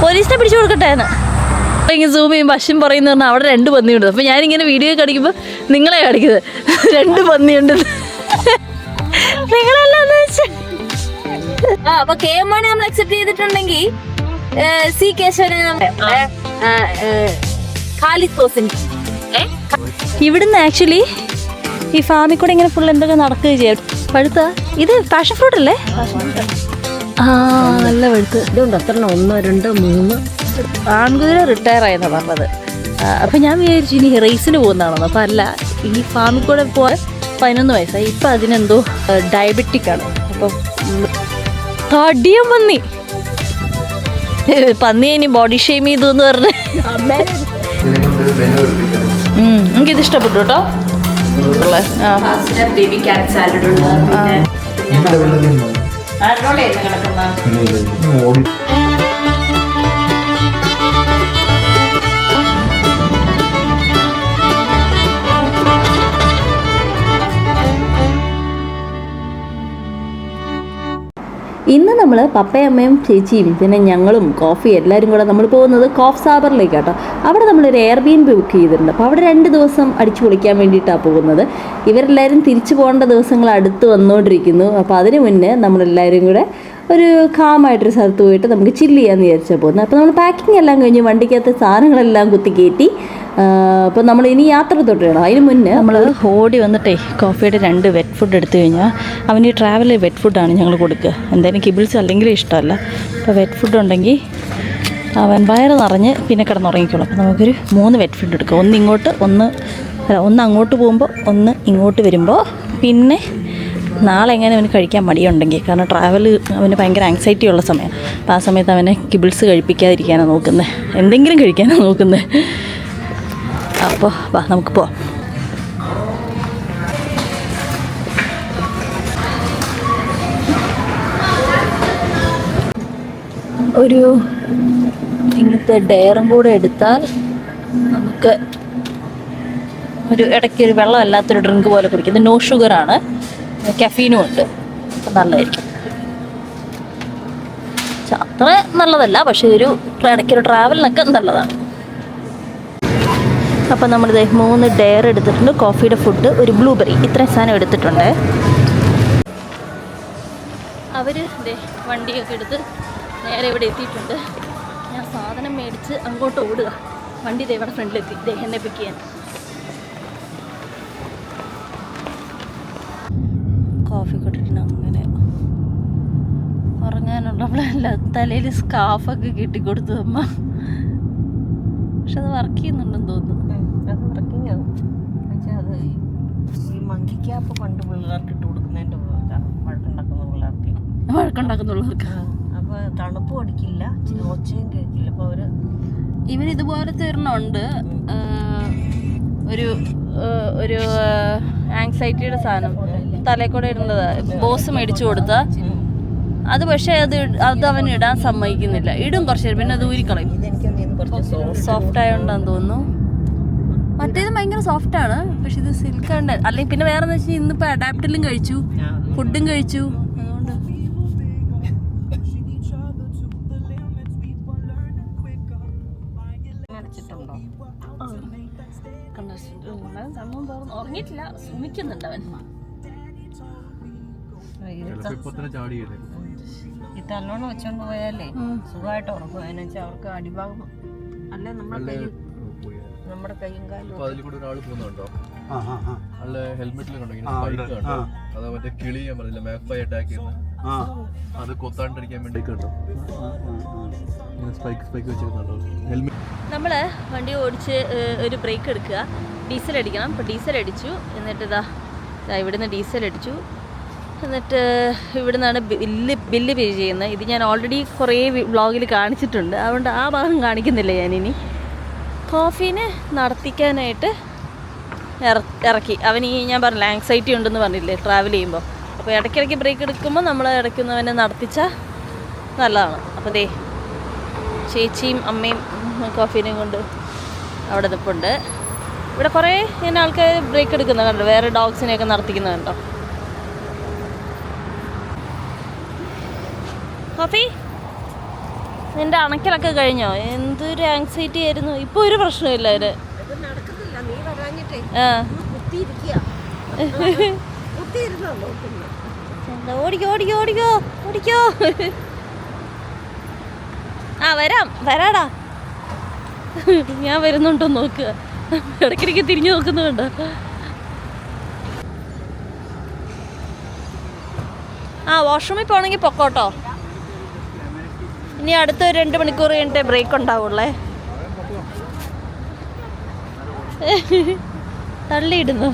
പോലീസിനെ പിടിച്ചു കൊടുക്കട്ടെ എന്ന് ഇങ്ങനെ സൂം ചെയ്യുമ്പോൾ അശ്വിൻ പറയുന്ന പറഞ്ഞാൽ അവിടെ 2 പന്നിയുണ്ട്. അപ്പോൾ ഞാനിങ്ങനെ വീഡിയോ കാണിക്കുമ്പോൾ നിങ്ങളെ കാണിക്കുന്നത് 2 പന്നിയുണ്ട്. നിങ്ങളെല്ലാന്ന് വെച്ചാൽ അപ്പൊ KM മാണി നമ്മൾ അക്സെപ്റ്റ് ചെയ്തിട്ടുണ്ടെങ്കിൽ സി കേശവനെ ഇവിടുന്ന് ആക്ച്വലി ഈ ഫാമിൽ കൂടെ ഇങ്ങനെ ഫുൾ എന്തൊക്കെ നടക്കുകയും ചെയ്യാം. പഴുത്ത ഇത് പാഷൻ ഫ്രൂട്ട് അല്ലേ? ആ നല്ല പഴുത്ത് ഇതുണ്ട്. എത്ര 1 2 3 ആൺകുതിര റിട്ടയർ ആയെന്നാണ് പറഞ്ഞത്. അപ്പം ഞാൻ വിചാരിച്ചു ഇനി റേസിന് പോകുന്നതാണോ. അപ്പം അല്ല, ഈ ഫാമിൽ കൂടെ പോയാൽ 11 വയസ്സായി. ഇപ്പം അതിനെന്തോ ഡയബറ്റിക് ആണ്. അപ്പം തടിയം പന്നി ഇനി ബോഡി ഷെയിം ചെയ്തു എന്ന് പറഞ്ഞ് എനിക്കിത് ഇഷ്ടപ്പെട്ടു കേട്ടോ. ബേബി ക്യാരറ്റ് സാലഡ് ഉണ്ട്. ഇന്ന് നമ്മൾ പപ്പയും അമ്മയും ചേച്ചിയും പിന്നെ ഞങ്ങളും കോഫി എല്ലാവരും കൂടെ നമ്മൾ പോകുന്നത് കോഫ് സാബറിലേക്ക് കേട്ടോ. അവിടെ നമ്മളൊരു എയർബിഎൻബി ബുക്ക് ചെയ്തിട്ടുണ്ട്. അപ്പോൾ അവിടെ 2 ദിവസം അടിച്ചു പൊളിക്കാൻ വേണ്ടിയിട്ടാണ് പോകുന്നത്. ഇവരെല്ലാവരും തിരിച്ചു പോകേണ്ട ദിവസങ്ങൾ അടുത്ത് വന്നുകൊണ്ടിരിക്കുന്നു. അപ്പോൾ അതിന് മുന്നേ നമ്മളെല്ലാവരും കൂടെ ഒരു കാമായിട്ടൊരു സ്ഥലത്ത് പോയിട്ട് നമുക്ക് ചില്ല് ചെയ്യാമെന്ന് വിചാരിച്ചാൽ പോകുന്നത്. അപ്പോൾ നമ്മൾ പാക്കിംഗ് എല്ലാം കഴിഞ്ഞ് വണ്ടിക്കകത്ത് സാധനങ്ങളെല്ലാം കുത്തിക്കയറ്റി അപ്പോൾ നമ്മൾ ഇനി യാത്ര തൊട്ട് അതിന് മുന്നേ നമ്മൾ ഓടി വന്നിട്ടേ കോഫിയുടെ 2 വെറ്റ് ഫുഡ് എടുത്തു കഴിഞ്ഞാൽ അവന് ഈ ട്രാവലിൽ വെറ്റ് ഫുഡാണ് ഞങ്ങൾ കൊടുക്കുക. എന്തായാലും കിബിൾസ് അല്ലെങ്കിലും ഇഷ്ടമല്ല. അപ്പോൾ വെറ്റ് ഫുഡ് ഉണ്ടെങ്കിൽ അവൻ വയറ് നിറഞ്ഞ് പിന്നെ കിടന്നുറങ്ങിക്കോളും. അപ്പോൾ നമുക്കൊരു 3 വെറ്റ് ഫുഡ് എടുക്കുക. ഒന്ന് ഇങ്ങോട്ട് ഒന്ന് അങ്ങോട്ട് പോകുമ്പോൾ ഒന്ന് ഇങ്ങോട്ട് വരുമ്പോൾ. പിന്നെ നാളെ എങ്ങനെ അവന് കഴിക്കാൻ മടിയുണ്ടെങ്കിൽ, കാരണം ട്രാവൽ അവന് ഭയങ്കര ആങ്സൈറ്റി ഉള്ള സമയം. അപ്പോൾ ആ സമയത്ത് അവനെ കിബിൾസ് കഴിപ്പിക്കാതിരിക്കാനാണ് നോക്കുന്നത്, എന്തെങ്കിലും കഴിക്കാനാണ് നോക്കുന്നത്. അപ്പോൾ വാ നമുക്ക് പോവാം. ഒരു ഇങ്ങനത്തെ ഡയറും കൂടെ എടുത്താൽ നമുക്ക് ഒരു ഇടയ്ക്കൊരു വെള്ളമല്ലാത്തൊരു ഡ്രിങ്ക് പോലെ കുടിക്കും. ഇത് നോ ഷുഗറാണ്, കഫീനും ഉണ്ട്. അപ്പം നല്ലതായിരിക്കും. അത്ര നല്ലതല്ല, പക്ഷേ ഒരു ഇടയ്ക്കൊരു ട്രാവലിനൊക്കെ നല്ലതാണ്. അപ്പോൾ നമ്മളിത് 3 ഡയർ എടുത്തിട്ടുണ്ട്, കോഫിയുടെ ഫുഡ്, ഒരു ബ്ലൂബെറി, ഇത്രയും സാധനം എടുത്തിട്ടുണ്ട്. അവർ വണ്ടിയൊക്കെ എടുത്ത് നേരെ ഇവിടെ എത്തിയിട്ടുണ്ട്. ഞാൻ സാധനം മേടിച്ച് അങ്ങോട്ട് ഓടുക. വണ്ടി ഇവിടെ ഫ്രണ്ടിലെത്തി എന്നെ പിക്ക് ചെയ്യാൻ. കോഫി കൊട്ടിട്ട് അങ്ങനെ ഉറങ്ങാനുള്ളപ്പോഴല്ല തലയിൽ സ്കാർഫൊക്കെ കെട്ടിക്കൊടുത്തു അമ്മ. പക്ഷെ അത് വർക്ക് ചെയ്യുന്നുണ്ടെന്ന് തോന്നുന്നു. അത് വർക്കിംഗ് ആണ്. പക്ഷേ അത് ഈ മങ്കി ക്യാപ്പ് പണ്ട് പിള്ളേർക്ക് ഇട്ട് കൊടുക്കുന്നതിൻ്റെ വഴക്കുണ്ടാക്കുന്നവർക്ക് അപ്പോൾ തണുപ്പും അടിക്കില്ല, ഒച്ചയും കേൾക്കില്ല. അപ്പോൾ അവർ ഇവനിതുപോലത്തെ ഒരെണ്ണമുണ്ട്, ഒരു ആങ്സൈറ്റിയുടെ സാധനം തലയിൽ കൂടെ ഇടുന്നത് ബോസ് മേടിച്ചു കൊടുത്ത അത്. പക്ഷേ അത് അവന് ഇടാൻ സമ്മതിക്കുന്നില്ല. ഇടും കുറച്ച് നേരം, പിന്നെ അത് ഊരിക്കളയും. സോഫ്റ്റ് ആയതുകൊണ്ടാന്ന് തോന്നുന്നു. മറ്റേത് ഭയങ്കര സോഫ്റ്റാണ്, പക്ഷെ ഇത് സിൽക്ക് ഉണ്ട്. അല്ലെങ്കിൽ പിന്നെ വേറെ എന്ന് വെച്ചാൽ ഇന്നിപ്പോൾ അഡാപ്റ്റിലും കഴിച്ചു, ഫുഡും കഴിച്ചു. അതുകൊണ്ട് സംഭവം ഉറങ്ങിയിട്ടില്ല, ശ്രമിക്കുന്നുണ്ട് അവൻ. ഈ തല്ലോണം വെച്ചോണ്ട് പോയാലേ സുഖമായിട്ട് ഉറങ്ങും. അതിനെന്ന് വെച്ചാൽ അവർക്ക് അടിഭാഗം അല്ലെ നമ്മുടെ കൈയും കാലും. അത് കൊത്താണ്ടിരിക്കാൻ വേണ്ടി നമ്മള് വണ്ടി ഓടിച്ച് ഒരു ബ്രേക്ക് എടുക്കുക, ഡീസൽ അടിക്കണം. അപ്പോൾ ഡീസൽ അടിച്ചു. എന്നിട്ട് ഇവിടുന്ന് ഡീസൽ അടിച്ചു. എന്നിട്ട് ഇവിടെ നിന്നാണ് ബില്ല് പേ ചെയ്യുന്നത്. ഇത് ഞാൻ ഓൾറെഡി കുറേ വ്ളോഗിൽ കാണിച്ചിട്ടുണ്ട്, അതുകൊണ്ട് ആ ഭാഗം കാണിക്കുന്നില്ല ഞാനിനി. കോഫീനെ നടത്തിക്കാനായിട്ട് ഇറക്കി. അവന് ഞാൻ പറഞ്ഞില്ല ആങ്സൈറ്റി ഉണ്ടെന്ന് പറഞ്ഞില്ലേ ട്രാവൽ ചെയ്യുമ്പോൾ. അപ്പോൾ ഇടയ്ക്കിടയ്ക്ക് ബ്രേക്ക് എടുക്കുമ്പോൾ നമ്മൾ ഇടയ്ക്കുന്നവനെ നടത്തിച്ചാൽ നല്ലതാണ്. അപ്പോൾ ദേ ചേച്ചിയും അമ്മയും കോഫീനെയും കൊണ്ട് അവിടെ നിൽപ്പുണ്ട്. ഇവിടെ കുറേ ഇങ്ങനെ ആൾക്കാർ ബ്രേക്ക് എടുക്കുന്നത് കണ്ടോ, വേറെ ഡോഗ്സിനെയൊക്കെ നടത്തിക്കുന്നത് കണ്ടോ. കോഫി നിന്റെ അണക്കലൊക്കെ കഴിഞ്ഞോ? എന്തൊരു ആങ്സൈറ്റി ആയിരുന്നു. ഇപ്പൊ ഒരു പ്രശ്നമില്ല അവര്. ഇത് നടക്കുന്നില്ല, നീ വരാഞ്ഞിട്ടേ ആ കുത്തിയിരിക്കുക. കുത്തിയിരുന്നോ നോക്കുന്നു. ഓടിക്കോ ഓടിക്കോ ഓടിക്കോ ഓടിക്കോ. ആ വരാടാ. ഞാൻ വരുന്നുണ്ടോ നോക്കുക. ഇടയ്ക്കിടയ്ക്ക് തിരിഞ്ഞു നോക്കുന്നുണ്ടോ? ആ വാഷ്റൂമിൽ പോകണമെങ്കിൽ പൊക്കോട്ടോ. ഇനി അടുത്ത 2 മണിക്കൂർ കഴിഞ്ഞിട്ടേ ബ്രേക്ക് ഉണ്ടാവുള്ളേ. തള്ളിയിടുന്നു.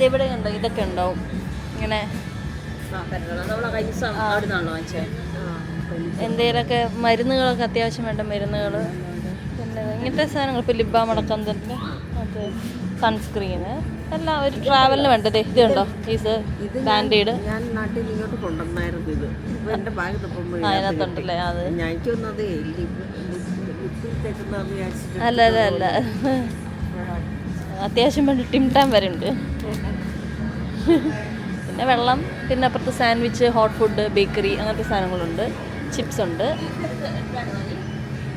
ഇവിടെ ഉണ്ടോ? ഇതൊക്കെ ഉണ്ടാവും ഇങ്ങനെ. എന്തേലൊക്കെ മരുന്നുകളൊക്കെ അത്യാവശ്യം വേണ്ട മരുന്നുകൾ, പിന്നെ ഇങ്ങനത്തെ സാധനങ്ങൾ. ഇപ്പോൾ ലിബാം അടക്കം തന്നെ, അത് സൺസ്ക്രീന് എല്ലാം ഒരു ട്രാവലിന് വേണ്ടത്. ഇത് കണ്ടോ, ഇത് ബാൻഡേഡ്. ഞാൻ നാട്ടിൽ ഇങ്ങോട്ട് കൊണ്ടുവന്നായിരുന്നു. ഇത് എന്റെ ബാഗ് അതിനകത്തുണ്ടല്ലേ? അത് ഞാനിക്കൊന്നതേ അല്ല അല്ല അല്ല, അത്യാവശ്യം വേണ്ട ടിംടാൻ വരെ ഉണ്ട്. പിന്നെ വെള്ളം, പിന്നെ അപ്പുറത്ത് സാൻഡ്വിച്ച്, ഹോട്ട് ഫുഡ്, ബേക്കറി അങ്ങനത്തെ സാധനങ്ങളുണ്ട്. ചിപ്സ് ഉണ്ട്.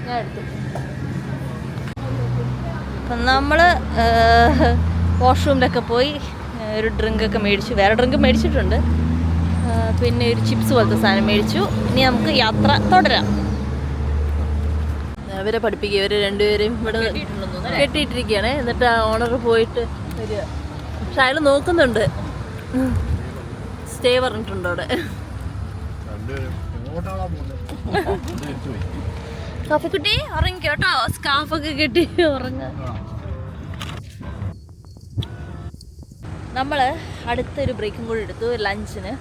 ഞാൻ എടുത്തു. അപ്പം നമ്മൾ വാഷ്റൂമിലൊക്കെ പോയി ഒരു ഡ്രിങ്കൊക്കെ മേടിച്ചു. വേറെ ഡ്രിങ്ക് മേടിച്ചിട്ടുണ്ട്. പിന്നെ ഒരു ചിപ്സ് പോലത്തെ സാധനം മേടിച്ചു. ഇനി നമുക്ക് യാത്ര തുടരാം. അവരെ പഠിപ്പിക്കുക. ഇവർ രണ്ടുപേരെയും ഇവിടെ കെട്ടിയിട്ടിരിക്കുകയാണ്. എന്നിട്ട് ആ ഓണർ പോയിട്ട് വരിക. പക്ഷെ അയാൾ നോക്കുന്നുണ്ട്. സ്റ്റേ പറഞ്ഞിട്ടുണ്ട് അവിടെ. കാഫിക്കുട്ടി ഉറങ്ങിക്കോ കേട്ടോ. സ്കാഫൊക്കെ കെട്ടി ഉറങ്ങ. നമ്മൾ അടുത്തൊരു ബ്രേക്കും കൂടി എടുത്തു ലഞ്ചിന്.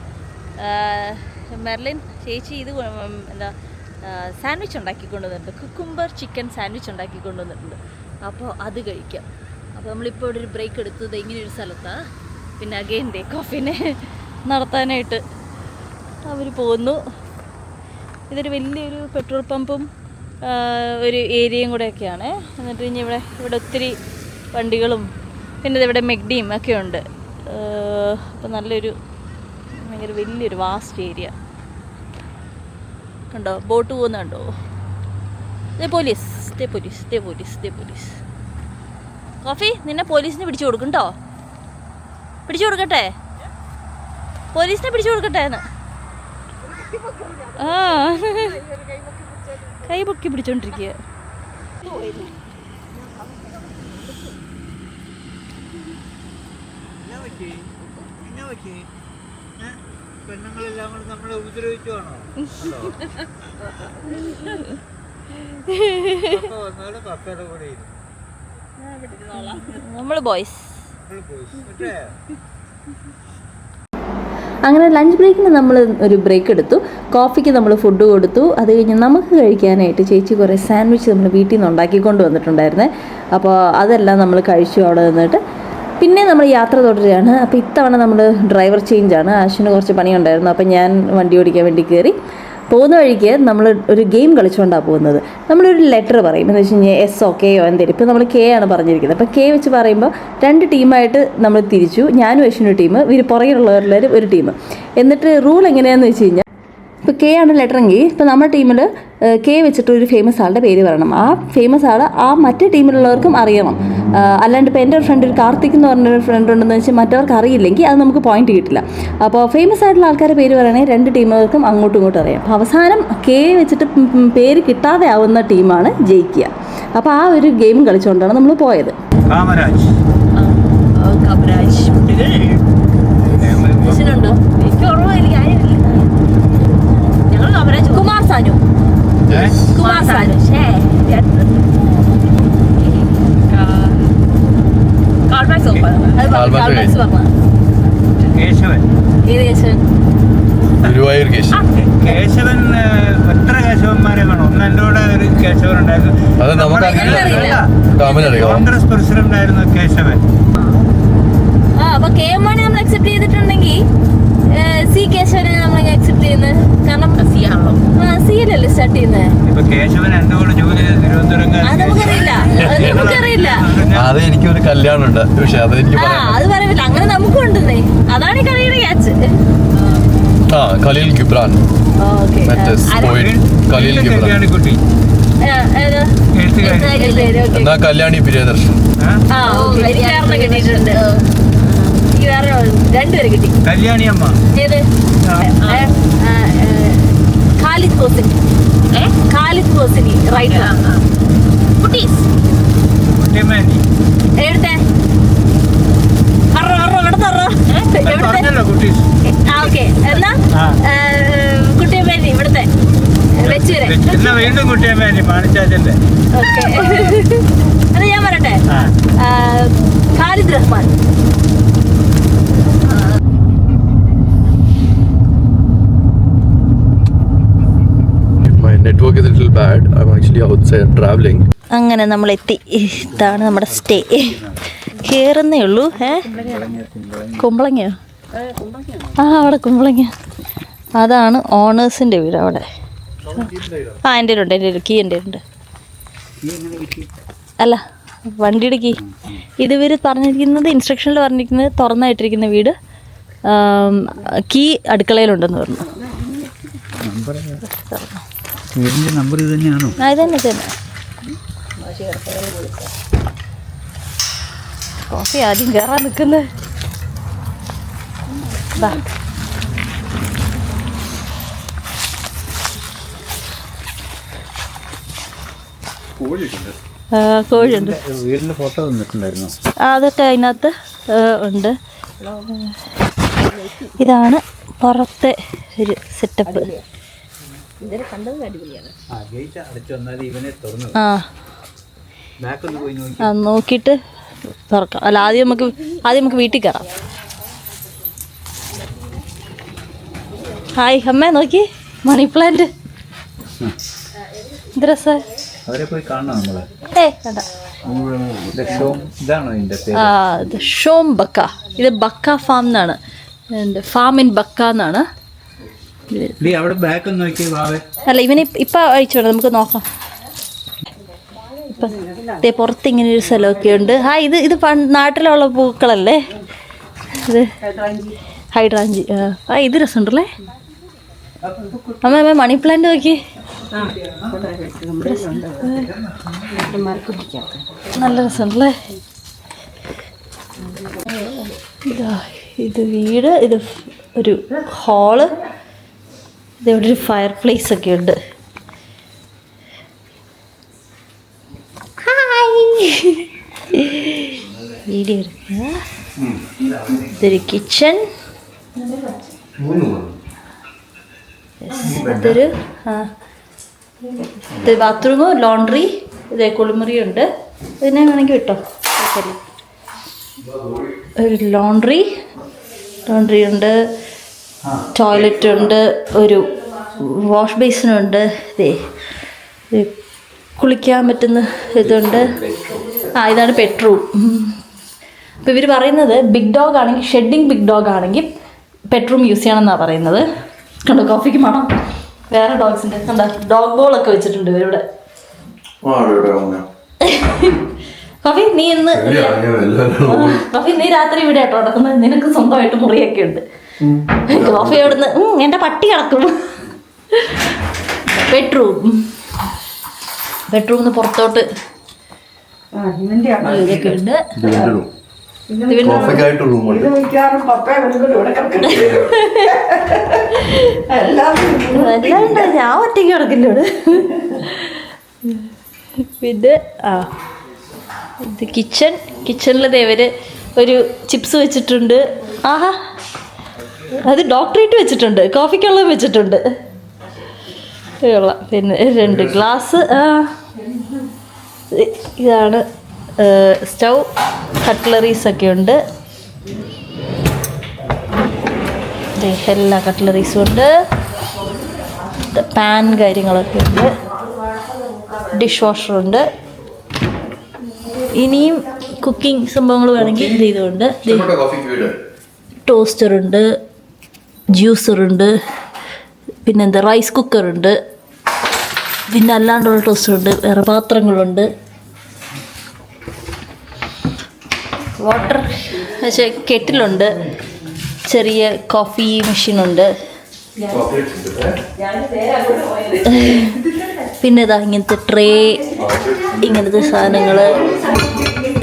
മെർലിൻ ചേച്ചി ഇത് എന്താ സാൻഡ്വിച്ച് ഉണ്ടാക്കിക്കൊണ്ട് വന്നിട്ടുണ്ട്. കുക്കുംബർ ചിക്കൻ സാൻഡ്വിച്ച് ഉണ്ടാക്കിക്കൊണ്ട് വന്നിട്ടുണ്ട്. അപ്പോൾ അത് കഴിക്കാം. അപ്പോൾ നമ്മളിപ്പോൾ ഇവിടെ ഒരു ബ്രേക്ക് എടുത്തത് ഇങ്ങനെ ഒരു സ്ഥലത്താണ്. പിന്നെ അഗെയിൻ ഡേ കോഫിനെ നടത്താനായിട്ട് അവർ പോകുന്നു. ഇതൊരു വലിയൊരു പെട്രോൾ പമ്പും ഒരു ഏരിയയും കൂടെയൊക്കെയാണ്. എന്നിട്ട് ഇനി ഇവിടെ ഒത്തിരി വണ്ടികളും പിന്നെ ഇവിടെ മെഗ്ഡിയും ഒക്കെ ഉണ്ട്. അപ്പോൾ നല്ലൊരു ഭയങ്കര വലിയൊരു വാസ്റ്റ് ഏരിയ കണ്ടോ. ബോട്ട് പോകുന്നുണ്ടോ? പോലീസ്. കോഫി നിന്നെ പോലീസിന് പിടിച്ചു കൊടുക്കും കേട്ടോ. പിടിച്ചു കൊടുക്കട്ടെ? പോലീസിനെ പിടിച്ചു കൊടുക്കട്ടെ എന്ന്. ആ കൈ പൊക്കി പിടിച്ചോണ്ടിരിക്കുക. പെണ്ണുങ്ങളെല്ലാം കൂടെ നമ്മളെ ഉപദ്രവിക്കുവാണോ? പപ്പയുടെ കൂടെ നമ്മള് ബോയ്സ്. അങ്ങനെ ലഞ്ച് ബ്രേക്കിന് നമ്മൾ ഒരു ബ്രേക്ക് എടുത്തു. കോഫിക്ക് നമ്മൾ ഫുഡ് കൊടുത്തു. അത് കഴിഞ്ഞ് നമുക്ക് കഴിക്കാനായിട്ട് ചേച്ചി കുറേ സാൻഡ്വിച്ച് നമ്മൾ വീട്ടിൽ നിന്ന് ഉണ്ടാക്കിക്കൊണ്ട് വന്നിട്ടുണ്ടായിരുന്നേ. അപ്പോൾ അതെല്ലാം നമ്മൾ കഴിച്ചു അവിടെ നിന്നിട്ട്. പിന്നെ നമ്മൾ യാത്ര തുടരുകയാണ്. അപ്പോൾ ഇത്തവണ നമ്മൾ ഡ്രൈവർ ചേഞ്ചാണ്. ആശുവിന് കുറച്ച് പണിയുണ്ടായിരുന്നു. അപ്പോൾ ഞാൻ വണ്ടി ഓടിക്കാൻ വേണ്ടി കയറി. പോകുന്ന വഴിക്ക് നമ്മൾ ഒരു ഗെയിം കളിച്ചുകൊണ്ടാണ് പോകുന്നത്. നമ്മളൊരു ലെറ്റർ പറയും. എന്ന് വെച്ച് കഴിഞ്ഞാൽ എസ് ഓ കെയോ എന്തെങ്കിലും. ഇപ്പോൾ നമ്മൾ കെ ആണ് പറഞ്ഞിരിക്കുന്നത്. അപ്പോൾ കെ വെച്ച് പറയുമ്പോൾ 2 ടീമായിട്ട് നമ്മൾ തിരിച്ചു. ഞാനും യശുവിനും ടീം, ഇവർ പുറകിലുള്ളവരെല്ലാവരും ഒരു ടീം. എന്നിട്ട് റൂൾ എങ്ങനെയാണെന്ന് വെച്ച് കഴിഞ്ഞാൽ, ഇപ്പോൾ കെ ആണ് ലെറ്ററെങ്കിൽ ഇപ്പോൾ നമ്മുടെ ടീമിൽ കെ വെച്ചിട്ട് ഒരു ഫേമസ് ആളുടെ പേര് പറയണം. ആ ഫേമസ് ആൾ ആ മറ്റേ ടീമിലുള്ളവർക്കും അറിയണം. അല്ലാണ്ട് ഇപ്പോൾ എൻ്റെ ഒരു ഫ്രണ്ട്, ഒരു കാർത്തിക് എന്ന് പറഞ്ഞൊരു ഫ്രണ്ട് ഉണ്ടെന്ന് വെച്ചാൽ മറ്റവർക്ക് അറിയില്ലെങ്കിൽ അത് നമുക്ക് പോയിന്റ് കിട്ടില്ല. അപ്പോൾ ഫേമസ് ആയിട്ടുള്ള ആൾക്കാരുടെ പേര് പറയണമെങ്കിൽ 2 ടീമുകൾക്കും അങ്ങോട്ടും ഇങ്ങോട്ടും അറിയാം. അപ്പോൾ അവസാനം കെ വെച്ചിട്ട് പേര് കിട്ടാതെ ആവുന്ന ടീമാണ് ജയിക്കുക. അപ്പോൾ ആ ഒരു ഗെയിം കളിച്ചുകൊണ്ടാണ് നമ്മൾ പോയത്. കുമാർ സാനു ഗുരുവായൂർ കേശവൻ. കേശവൻ എത്ര കേശവന്മാരെ കാണും? ഒന്ന് എൻ്റെ കൂടെ ഒരു കേശവനുണ്ട്. അത് നമുക്ക് അറിയില്ല. ടോമിനറിയോ? കോൺഗ്രസ് പ്രസിഡന്റ് ആയിരുന്നു കേശവൻ. അപ്പൊ കെ എം മാണി നമ്മൾ അക്സെപ്റ്റ് ചെയ്തിട്ടുണ്ടെങ്കിൽ സി കേശവനെ നമ്മൾ അക്സെപ്റ്റ് ചെയ്യുന്നത്. കാരണം സി ആണല്ലോ, സി അല്ലല്ലോ സ്റ്റാർട്ട് ചെയ്യുന്നത്. ഇപ്പൊ കേശവൻ എന്തുകൊണ്ട് ജോലി ചെയ്ത് തിരുവനന്തപുരം അത് നമുക്കറിയില്ല. അത് എനിക്കൊരു കല്യാണം ഉണ്ട്, പക്ഷെ അത് എനിക്ക് അത് പറയില്ല. അങ്ങനെ നമുക്കും ഉണ്ടെന്നേ. അതാണ് ഈ കളിയുടെ catch. Khalil Gibran, Khalil Gibran Kalyanikutty എന്നാ കല്യാണി പ്രിയദർശൻ. കിട്ടിയിട്ടുണ്ട്. വേറെ രണ്ടുപേരെ കിട്ടി. കല്യാണി അമ്മ ഏത്? ഖാലിദ് ഹോസിനി റൈറ്റർ. കുട്ടീസ് കുട്ടിയമ്മേനി എവിടുത്തെ? പറഞ്ഞല്ലോ കുട്ടീസ്. ഓക്കെ, എന്നാ കുട്ടിയമ്മേനി ഇവിടുത്തെ വെച്ചുവരെ. എന്നാ വീണ്ടും കുട്ടിയമ്മേനി മാണിച്ചാച്ചന്റെ. ഓക്കെ, അത് ഞാൻ പറയട്ടെ. Khalid Rahman. My network is a little bad. I'm actually outside traveling. അങ്ങനെ നമ്മൾ എത്തി. ഇതാണ് നമ്മുടെ സ്റ്റേ. കയറുന്നേ ഉള്ളൂ. കുമ്പളങ്ങയോ? അവിടെ കുമ്പളങ്ങ. അതാണ് ഓണേഴ്സിൻ്റെ വീട് അവിടെ. എൻ്റെ ഉണ്ട്, കീ എൻ്റെ ഉണ്ട്. അല്ല, വണ്ടിയുടെ കീ. ഇവർ പറഞ്ഞിരിക്കുന്നത്, ഇൻസ്ട്രക്ഷനിൽ പറഞ്ഞിരിക്കുന്നത് തുറന്നായിട്ടിരിക്കുന്ന വീട്, കീ അടുക്കളയിലുണ്ടെന്ന് പറഞ്ഞു. നമ്പർ ഇത് തന്നെയാണോ? ഇതന്നെ തന്നെ. കോഫി ആദ്യം കയറാൻ നിൽക്കുന്നത്. കോഴിയുണ്ട്. വീടിന്റെ ഫോട്ടോ വന്നിട്ടുണ്ടായിരുന്നു. അതൊക്കെ അതിനകത്ത് ഉണ്ട്. ഇതാണ് പുറത്തെ ഒരു സെറ്റപ്പ്. നോക്കിയിട്ട് തുറക്കാം. അല്ല, ആദ്യം നമുക്ക് വീട്ടിൽ കയറാം. ഹായ് അമ്മ, നോക്കി മണി പ്ലാന്റ്. എന്ത് രസാ. അവരെ പോയി കാണണം നമ്മള്. കണ്ട. ഇതാണോ ഇതിന്റെ പേര്? ഇത് ഷോം ബക്ക. ഇത് ബക്ക ഫാം എന്നാണ്. ഫാം ഇൻ ബക്ക എന്നാണ്. അവിടെ ബാക്ക് ഒന്ന് നോക്കി. അല്ല, ഇവന് ഇപ്പം അയച്ചു വേണം, നമുക്ക് നോക്കാം. ഇപ്പം പുറത്ത് ഇങ്ങനെ ഒരു സ്ഥലമൊക്കെ ഉണ്ട്. ഇത് നാട്ടിലുള്ള പൂക്കളല്ലേ ഇത്? ഹൈഡ്രാഞ്ചി. ഇത് രസമുണ്ടല്ലേ അമ്മ. മണി പ്ലാന്റ് നോക്കി, നല്ല രസമുണ്ടല്ലേ. ഇത് വീട്, ഇത് ഒരു ഹാള്, ഇതവിടെ ഒരു ഫയർ പ്ലേസ് ഒക്കെ ഉണ്ട്. വീഡിയോ എടുക്കുക. ഇതൊരു കിച്ചൺ, ഇതൊരു ഇത് ബാത്റൂമ്, ലോണ്ട്രി, ഇതേ കുളിമുറിയുണ്ട്. ഇതിനെ വേണമെങ്കിൽ വിട്ടോ. ഒരു ലോണ്ട്രി ഉണ്ട്, ടോയ്ലറ്റ് ഉണ്ട്, ഒരു വാഷ് ബേസിനുണ്ട്. ഇതേ കുളിക്കാൻ പറ്റുന്ന ഇതുണ്ട്. ഇതാണ് ബെഡ്റൂം. അപ്പോൾ ഇവർ പറയുന്നത് ബിഗ് ഡോഗ് ആണെങ്കിൽ, ഷെഡിങ് ബിഗ് ഡോഗ് ആണെങ്കിൽ ബെഡ്റൂം യൂസ് ചെയ്യണമെന്നാണ് പറയുന്നത്. കണ്ടോ കോഫിക്ക് മണം. വേറെ ഡോഗ്സിൻ്റെ കണ്ടോ, ഡോഗ് ബോളൊക്കെ വെച്ചിട്ടുണ്ട് ഇവരിവിടെ. കോഫി നീ രാത്രി ഇവിടെ ആട്ടോ നടക്കുന്നത്. നിനക്ക് സ്വന്തമായിട്ട് മുറിയൊക്കെ ഉണ്ട്. കോഫി അവിടുന്ന് എൻ്റെ പട്ടി കിടക്കും. ബെഡ്റൂമിന്ന് പുറത്തോട്ട് ഇതൊക്കെ ഉണ്ട്. എല്ലാം ഉണ്ട്. ഞാൻ ഒറ്റയ്ക്ക് കിടക്കില്ല ഇവിടെ. പിന്നെ ഇത് കിച്ചണിൽ ഇവര് ഒരു ചിപ്സ് വെച്ചിട്ടുണ്ട്. ആഹാ, അത് ഡോക്ടറേറ്റ് വെച്ചിട്ടുണ്ട്. കോഫിക്കുള്ളത് വെച്ചിട്ടുണ്ട്. പിന്നെ 2 ഗ്ലാസ്. ഇതാണ് സ്റ്റൗ, കട്ട്ലറീസ് ഒക്കെ ഉണ്ട്. എല്ലാ കട്ട്ലറീസും ഉണ്ട്. പാൻ കാര്യങ്ങളൊക്കെ ഉണ്ട്. ഡിഷ് വാഷറുണ്ട്. ഇനിയും കുക്കിംഗ് സംഭവങ്ങൾ വേണമെങ്കിൽ ഇത് ഇതുണ്ട്. ടോസ്റ്ററുണ്ട്, ജ്യൂസറുണ്ട്, പിന്നെന്താ റൈസ് കുക്കറുണ്ട്, പിന്നെ അല്ലാണ്ടുള്ള ടോസ്റ്ററുണ്ട്, വേറെ പാത്രങ്ങളുണ്ട്. വാട്ടർ പക്ഷേ കെറ്റിലുണ്ട്, ചെറിയ കോഫി മെഷീനുണ്ട്. പിന്നെ ഇതാ ഇങ്ങനത്തെ ട്രേ, ഇങ്ങനത്തെ സാധനങ്ങൾ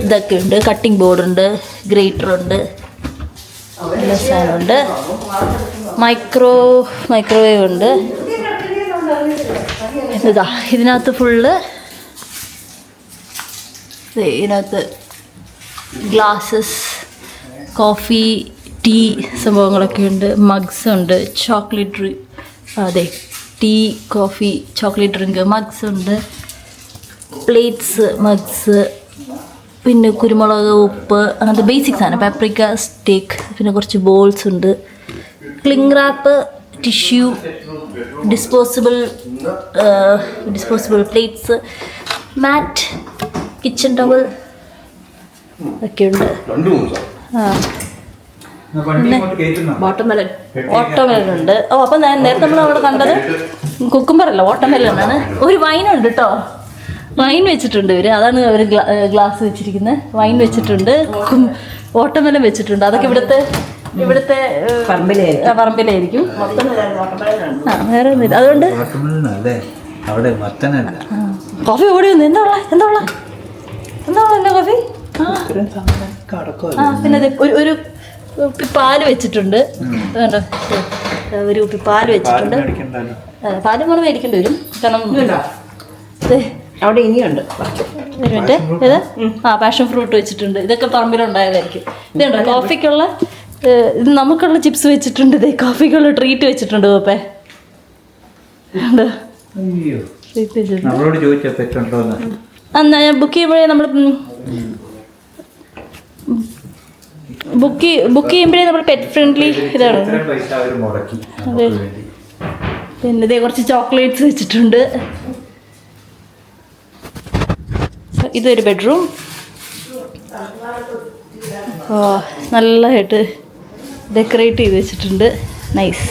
ഇതൊക്കെ ഉണ്ട്. കട്ടിംഗ് ബോർഡുണ്ട്, ഗ്രേറ്ററുണ്ട്, എല്ലാ സാധനമുണ്ട്. മൈക്രോവേവ് ഉണ്ട്. ഇതാ ഇതിനകത്ത് ഫുള്ള് ഇതിനകത്ത് ഗ്ലാസസ്, കോഫി, ടീ സംഭവങ്ങളൊക്കെ ഉണ്ട്. മഗ്സ് ഉണ്ട്, ചോക്ലേറ്റ് അതെ tea, coffee, chocolate drink, mugs ഉണ്ട്, പ്ലേറ്റ്സ്, മഗ്സ്, പിന്നെ കുരുമുളക്, ഉപ്പ്, അങ്ങനത്തെ ബേസിക് സാധനം, പാപ്രിക്ക, സ്റ്റേക്ക്, പിന്നെ കുറച്ച് ബോൾസ് ഉണ്ട്, cling wrap, tissue, disposable plates, mat, kitchen towel ഒക്കെയുണ്ട്. വാട്ടർമെലൺ ഉണ്ട്. അപ്പം നേരത്തെ നമ്മൾ അവിടെ കണ്ടത് കുക്കുംബറല്ല, വാട്ടർമെലനാണ്. ഒരു വൈനുണ്ട് കേട്ടോ, വൈൻ വെച്ചിട്ടുണ്ട് ഇവർ. അതാണ് അവർ ഗ്ലാസ് വെച്ചിരിക്കുന്നത്. വൈൻ വെച്ചിട്ടുണ്ട്, വാട്ടർമെലൻ വെച്ചിട്ടുണ്ട്. അതൊക്കെ ഇവിടുത്തെ പറമ്പിലായിരിക്കും. വേറെ ഒന്നുമില്ല. അതുകൊണ്ട് കോഫി ഓടി വന്നു. എന്താ കോഫി? പിന്നെ ഒരു പാല് വെച്ചിട്ടുണ്ട്. ഒരു കുപ്പി പാല് വെച്ചിട്ടുണ്ട്. പാല് നമ്മൾ മേടിക്കേണ്ടി വരും. കാരണം അവിടെ ഇനിയുണ്ട്. ഒരു മിനിറ്റ്. ഇത് പാഷൻ ഫ്രൂട്ട് വെച്ചിട്ടുണ്ട്. ഇതൊക്കെ പറമ്പിലുണ്ടായതായിരിക്കും. ഇതുണ്ടോ കോഫിക്കുള്ള ഇത് നമുക്കുള്ള ചിപ്സ് വെച്ചിട്ടുണ്ട്. ഇതേ കോഫിക്കുള്ള ട്രീറ്റ് വെച്ചിട്ടുണ്ട്. പോപ്പേ എന്നാ ഞാൻ ബുക്ക് ചെയ്യുമ്പോഴേ നമ്മൾ ബുക്ക് ചെയ്യുമ്പോഴേ നമ്മൾ പെറ്റ് ഫ്രണ്ട്ലി ഇതാണ്. അതെ. പിന്നെ ഇതേ കുറച്ച് ചോക്ലേറ്റ്സ് വെച്ചിട്ടുണ്ട്. ഇതൊരു ബെഡ്റൂം. നല്ലതായിട്ട് ഡെക്കറേറ്റ് ചെയ്ത് വെച്ചിട്ടുണ്ട്. നൈസ്.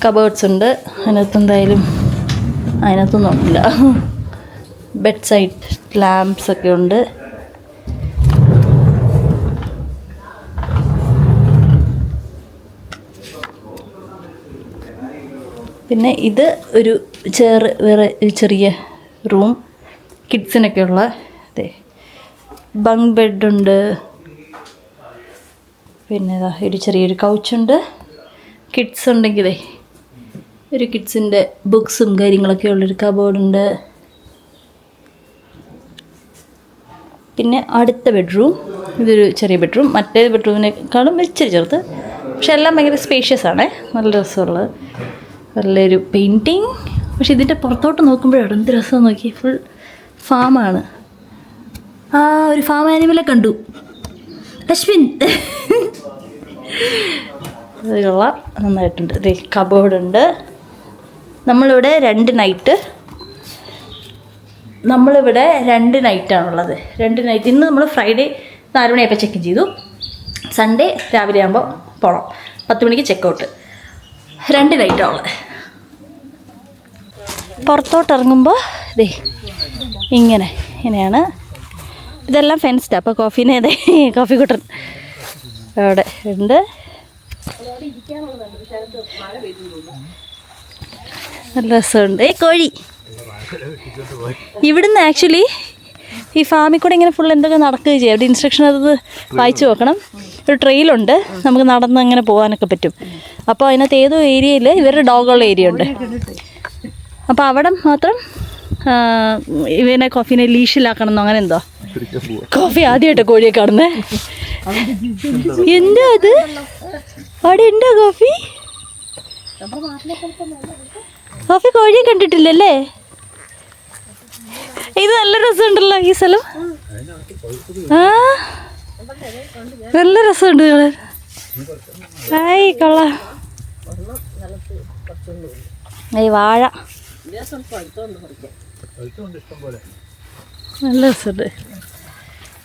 കബേർഡ്സ് ഉണ്ട്. അതിനകത്തൊന്നുമില്ല. ബെഡ് സൈഡ് ലാംപ്സ് ഒക്കെ ഉണ്ട്. പിന്നെ ഇത് ഒരു വേറെ ചെറിയ റൂം, കിഡ്സിനൊക്കെ ഉള്ള. അതെ, ബങ്ക് ബെഡുണ്ട്. പിന്നെ ഒരു ചെറിയൊരു കൗച്ചുണ്ട്. കിഡ്സ് ഉണ്ടെങ്കിലേ ഒരു കിഡ്സിൻ്റെ ബുക്സും കാര്യങ്ങളൊക്കെ ഉള്ളൊരു കബോർഡുണ്ട്. പിന്നെ അടുത്ത ബെഡ്റൂം, ഇതൊരു ചെറിയ ബെഡ്റൂം. മറ്റേ ബെഡ്റൂമിനേക്കാളും ഇച്ചിരി ചെറുത്, പക്ഷെ എല്ലാം ഭയങ്കര സ്പേഷ്യസ് ആണേ. നല്ല രസമുള്ളത്. നല്ലൊരു പെയിൻറ്റിങ്. പക്ഷെ ഇതിൻ്റെ പുറത്തോട്ട് നോക്കുമ്പോഴാണ് എന്ത് രസം നോക്കി. ഫുൾ ഫാമാണ്. ഒരു ഫാം ആനിമലെ കണ്ടു. അശ്വിൻ അതുള്ള നന്നായിട്ടുണ്ട്. ഇതേ കബോർഡുണ്ട്. നമ്മളിവിടെ 2 നൈറ്റാണുള്ളത്. 2 നൈറ്റ്. ഇന്ന് നമ്മൾ ഫ്രൈഡേ 4 മണിയായപ്പോൾ ചെക്ക് ഇൻ ചെയ്തു. സൺഡേ രാവിലെ ആകുമ്പോൾ പോകണം. 10 മണിക്ക് ചെക്കൗട്ട്. 2 നൈറ്റാണുള്ളത്. പുറത്തോട്ടിറങ്ങുമ്പോൾ ഇതേ ഇങ്ങനെയാണ്. ഇതെല്ലാം ഫെൻസ്ഡ്. അപ്പോൾ കോഫി കൂട്ടൻ അവിടെ ഉണ്ട്. നല്ല രസമുണ്ട്. കോഴി ഇവിടുന്ന് ആക്ച്വലി ഈ ഫാമിൽ കൂടെ ഇങ്ങനെ ഫുൾ എന്തൊക്കെ നടക്കുകയും ചെയ്യും. അവിടെ ഇൻസ്ട്രക്ഷൻ അത് വായിച്ചു നോക്കണം. ഒരു ട്രെയിലുണ്ട്, നമുക്ക് നടന്ന് അങ്ങനെ പോകാനൊക്കെ പറ്റും. അപ്പോൾ അതിനകത്ത് ഏതോ ഏരിയയിൽ ഇവരുടെ ഡോഗുള്ള ഏരിയ ഉണ്ട്. അപ്പോൾ അവിടെ മാത്രം ഇവനെ കോഫീനെ ലീഷിലാക്കണം എന്നോ അങ്ങനെ എന്തോ. കോഫി ആദ്യമായിട്ട് കോഴിയെ കാണുന്നേ. എന്താ അത്? അവിടെ ഉണ്ടോ കോഫി? കോഴിയെ കണ്ടിട്ടില്ലല്ലേ? ഇത് നല്ല രസമുണ്ടല്ലോ ഈ സ്ഥലം. നല്ല രസമുണ്ട്. കൊള്ളാം. വാഴ നല്ല രസമുണ്ട്.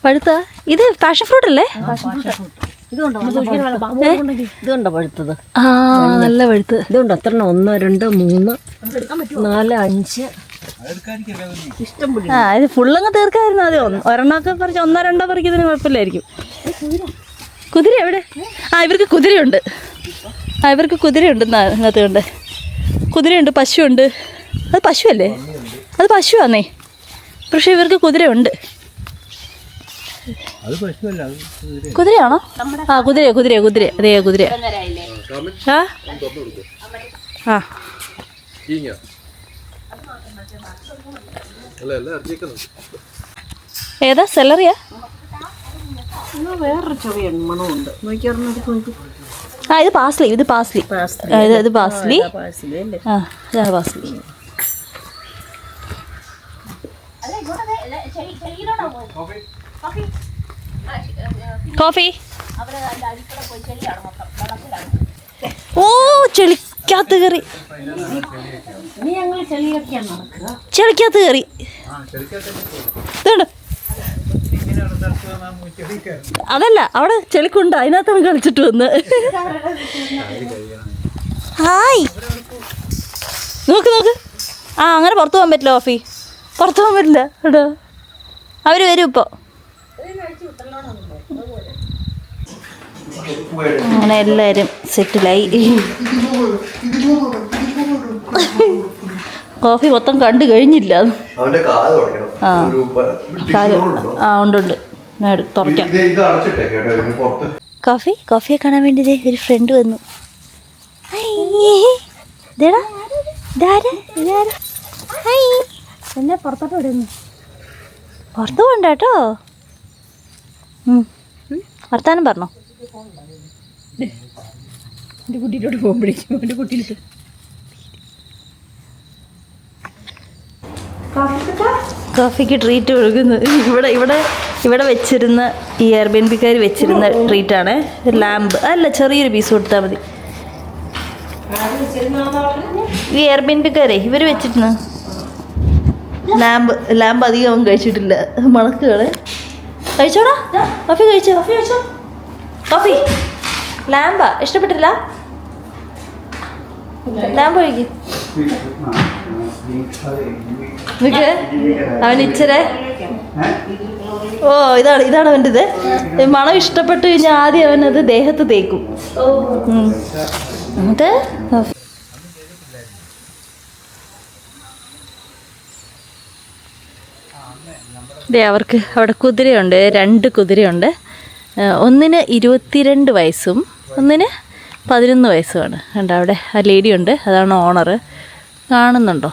പഴുത്ത ഇത് പാഷൻ ഫ്രൂട്ട് അല്ലേ? ഇതുണ്ടോ പഴുത്തത്? ആ നല്ല പഴുത്ത്. ഇതുണ്ടോ എത്ര? 1 2 3 4 5 ഇഷ്ടം പിടി. ആ ഇത് ഫുള്ളങ്ങ് തീർക്കായിരുന്നു. അത് ഒരെണ്ണമൊക്കെ പറിച്ച് 1 2 പറിക്കുന്നതിന് കുഴപ്പമില്ലായിരിക്കും. കുതിര എവിടെ? ആ ഇവർക്ക് കുതിരയുണ്ട്. ഇവർക്ക് കുതിരയുണ്ട്. അതിനകത്ത് കണ്ട് കുതിരയുണ്ട്, പശുവുണ്ട്. അത് പശുവല്ലേ? അത് പശുവാന്നേ, പക്ഷെ ഇവർക്ക് കുതിരയുണ്ട്. കുതിരയാണോ? ആ കുതിര അതേ കുതിര. ആ ഏതാ സെലറിയാ? വേറൊരു ചെറിയ മണമുണ്ട്. ആ ഇത് പാസ്ലി. ഇത് പാസ്ലി. ഇത് പാസ്ലി. ആ ഇതാണ് പാസ്ലി. കോഫി. ഓ ചെളിക്കകത്ത് കയറി. ചെളിക്കകത്ത് കയറി. അതല്ല, അവിടെ ചെളിക്കുണ്ട്, അതിനകത്താണ് കളിച്ചിട്ട് വന്ന്. ഹായ് നോക്ക്. ആ അങ്ങനെ പുറത്തു പോകാൻ പറ്റില്ല കോഫി. പുറത്തു പോകാൻ പറ്റില്ല കേട്ടോ. അവർ വരും ഇപ്പോൾ. അങ്ങനെ എല്ലാവരും സെറ്റിലായി. കോഫി മൊത്തം കണ്ടു കഴിഞ്ഞില്ല. ഉണ്ട് തുറക്കാം. കോഫിയെ കാണാൻ വേണ്ടി ഒരു ഫ്രണ്ട് വന്നു. എന്നെ പുറത്തോട്ട് വിടുന്നു. പുറത്ത് പോണ്ട കേട്ടോ. വർത്താനം പറഞ്ഞോ. എൻ്റെ കുട്ടിയിലോട്ട് പോകുമ്പോഴേക്കും എൻ്റെ കുട്ടിയിലോട്ട് കോഫിക്ക് ട്രീറ്റ് കൊടുക്കുന്നു. ഇവിടെ വെച്ചിരുന്ന ഈ എയർബിഎൻബിക്കാർ വെച്ചിരുന്ന ട്രീറ്റാണ്. ലാമ്പ് അല്ല, ചെറിയൊരു പീസ് കൊടുത്താൽ മതി. ഈ എയർബിഎൻബിക്കാരെ ഇവർ വെച്ചിരുന്ന ലാമ്പ് അധികം അവൻ കഴിച്ചിട്ടില്ല. മണക്കുകളെ കഴിച്ചോടാ. കോഫി കഴിച്ചോ. കോഫി ലാമ്പാ ഇഷ്ടപ്പെട്ടില്ല. ലാമ്പ് കഴിക്കും. അവൻ ഇച്ചിരി ഓ ഇതാണ് അവൻ്റെ ഇത്. മണം ഇഷ്ടപ്പെട്ട് കഴിഞ്ഞാൽ ആദ്യം അവനത് ദേഹത്ത് തേക്കും. എന്നിട്ട് അവർക്ക് അവിടെ കുതിരയുണ്ട്. 2 കുതിരയുണ്ട്. ഒന്നിന് 22 വയസ്സും ഒന്നിന് 11 വയസ്സുമാണ്. കണ്ടോ അവിടെ ആ ലേഡി ഉണ്ട്, അതാണ് ഓണർ. കാണുന്നുണ്ടോ?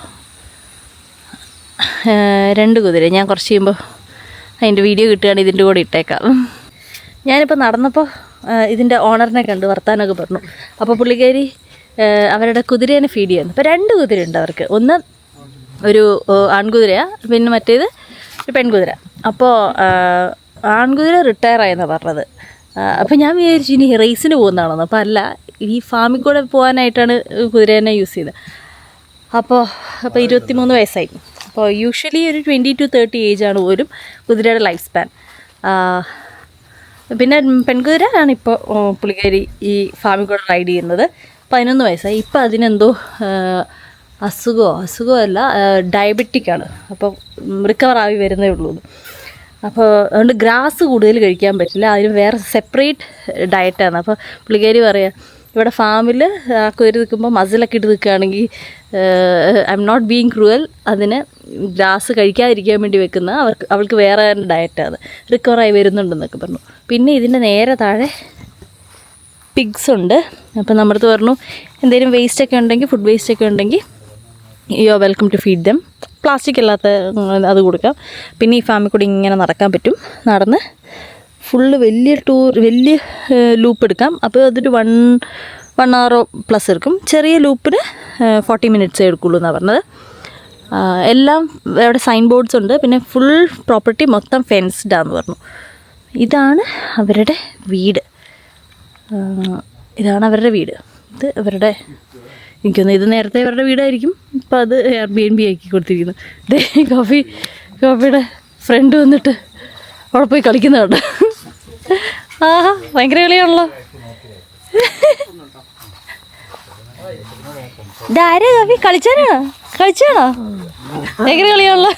2 കുതിര. ഞാൻ കുറച്ച് കഴിയുമ്പോൾ അതിൻ്റെ വീഡിയോ കിട്ടുകയാണെങ്കിൽ ഇതിൻ്റെ കൂടെ ഇട്ടേക്കാം. ഞാനിപ്പോൾ നടന്നപ്പോൾ ഇതിൻ്റെ ഓണറിനെ കണ്ട് വർത്താനമൊക്കെ പറഞ്ഞു. അപ്പോൾ പുള്ളിക്കാരി അവരുടെ കുതിരേനെ ഫീഡ് ചെയ്യുന്നു. അപ്പോൾ 2 കുതിരയുണ്ട് അവർക്ക്. ഒന്ന് ഒരു ആൺകുതിരയാണ്, പിന്നെ മറ്റേത് ഒരു പെൺകുതിര. അപ്പോൾ ആൺകുതിര റിട്ടയർ ആയെന്നാണ് പറഞ്ഞത്. അപ്പോൾ ഞാൻ വിചാരിച്ചു ഇനി റേസിന് പോകുന്നതാണെന്ന്. അപ്പോൾ അല്ല, ഈ ഫാമിൽ കൂടെ പോകാനായിട്ടാണ് കുതിരേനെ യൂസ് ചെയ്തത്. അപ്പോൾ 23 വയസ്സായി. അപ്പോൾ യൂഷ്വലി ഒരു 20 to 30 ഏജാണ് പോലും കുതിരയുടെ ലൈഫ് സ്പാൻ. പിന്നെ പെൺകുതിര ആണ് ഇപ്പോൾ പുള്ളിക്കാരി ഈ ഫാമിൽ കൂടെ റൈഡ് ചെയ്യുന്നത്. 11 വയസ്സായി. ഇപ്പോൾ അതിനെന്തോ അസുഖമല്ല, ഡയബറ്റിക്കാണ്. അപ്പോൾ റിക്കവർ ആയി വരുന്നേ ഉള്ളൂ. അപ്പോൾ അതുകൊണ്ട് ഗ്രാസ് കൂടുതൽ കഴിക്കാൻ പറ്റില്ല. അതിന് വേറെ സെപ്പറേറ്റ് ഡയറ്റാണ്. അപ്പോൾ പുള്ളിക്കാരി പറയാം, ഇവിടെ ഫാമിൽ കുതിര നിൽക്കുമ്പോൾ മസിലൊക്കെ ഇട്ട് നിൽക്കുകയാണെങ്കിൽ I am not being cruel, അതിന് ഗ്രാസ് കഴിക്കാതിരിക്കാൻ വേണ്ടി വെക്കുന്ന അവൾക്ക് വേറെ ഡയറ്റാണ്, റിക്കവറായി വരുന്നുണ്ടെന്നൊക്കെ പറഞ്ഞു. പിന്നെ ഇതിൻ്റെ നേരെ താഴെ പിഗ്സ് ഉണ്ട്. അപ്പോൾ നമ്മുടെ അടുത്ത് പറഞ്ഞു എന്തെങ്കിലും വേസ്റ്റൊക്കെ ഉണ്ടെങ്കിൽ, ഫുഡ് വേസ്റ്റൊക്കെ ഉണ്ടെങ്കിൽ you are welcome to feed them. Plastic അല്ലാത്ത അത് കൊടുക്കാം. പിന്നെ ഈ ഫാമിൽ കൂടി ഇങ്ങനെ നടക്കാൻ പറ്റും. നടന്ന് ഫുള്ള് വലിയ ലൂപ്പ് എടുക്കാം. അപ്പോൾ അതൊരു 1 hour പ്ലസ് എടുക്കും. ചെറിയ ലൂപ്പിന് 40 minutes എടുക്കുള്ളൂ എന്നാണ് പറഞ്ഞത്. എല്ലാം അവിടെ സൈൻ ബോർഡ്സ് ഉണ്ട്. പിന്നെ ഫുൾ പ്രോപ്പർട്ടി മൊത്തം ഫെൻസ്ഡാന്ന് പറഞ്ഞു. ഇതാണ് അവരുടെ വീട്. ഇത് അവരുടെ എനിക്കൊന്ന് ഇത് നേരത്തെ അവരുടെ വീടായിരിക്കും, ഇപ്പം അത് Airbnb ആക്കി കൊടുത്തിരിക്കുന്നു. കോഫിയുടെ ഫ്രണ്ട് വന്നിട്ട് അവിടെ പോയി കളിക്കുന്നുണ്ട്. ആഹാ ഭയങ്കര കളിയാണല്ലോ. ഇതാരാ കോഫി? കളിച്ചാണോ ഭയങ്കര കളിയാണല്ലോ.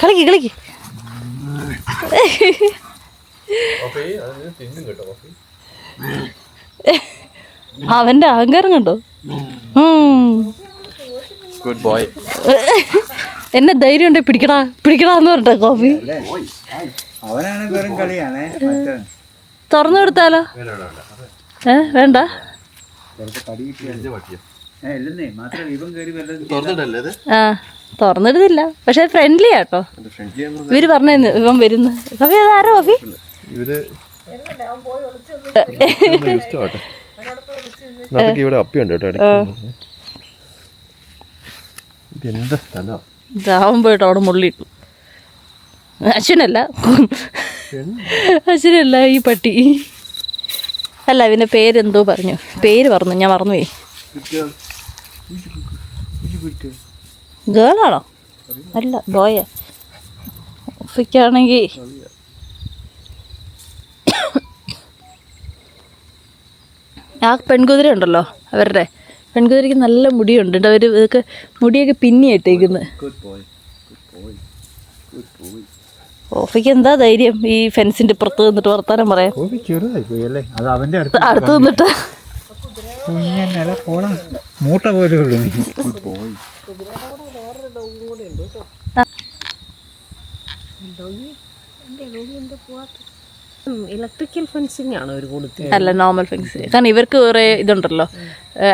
കളിക്ക് അവന്റെ അഹങ്കാരം കണ്ടോ? Good boy. എന്നെ ധൈര്യം ഉണ്ടെ പിടിക്കടാന്ന് പറഞ്ഞ കോഫി. അവനാണ് വെറും കളിയാണേ. തുറന്നു കൊടുത്താലോ? വേണ്ട, ആ തുറന്നിടുന്നില്ല. പക്ഷെ ഫ്രണ്ട്ലി ആട്ടോ. ഇവര് പറഞ്ഞു ഇവൻ വരുന്നു. കോഫി അതാരോ കോഫി ഇവിടെ അപ്പിയുണ്ട് കേട്ടോ. ദാവം പോയിട്ട് അവിടെ മുള്ളിട്ടു. അശ്വിനല്ല ഈ പട്ടി. അല്ല ഇവൻ്റെ പേരെന്തോ പറഞ്ഞു, ഞാൻ മറന്നുപോയി. ഗേളാണോ? അല്ല ബോയ. ഒഫിക്കാണെങ്കിൽ ആ പെൺകുതിര ഉണ്ടല്ലോ, അവരുടെ പെൺകുതിരയ്ക്ക് നല്ല മുടിയുണ്ട്. അവർ ഇതൊക്കെ മുടിയൊക്കെ പിന്നിയിട്ടേക്കുന്നത്. ഓഫിക്ക് എന്താ ധൈര്യം ഈ ഫെൻസിന്റെ പുറത്ത് നിന്നിട്ട് വർത്താനം പറയാം? അടുത്ത് നിന്നിട്ട് മൂട്ട പോലെ ഇലക്ട്രിക്കൽ ഫെൻസിങ് ആണോ ഒരു കൊടുത്തത്? അല്ല, നോർമൽ ഫെൻസിങ്. കാരണം ഇവർക്ക് കുറേ ഇതുണ്ടല്ലോ,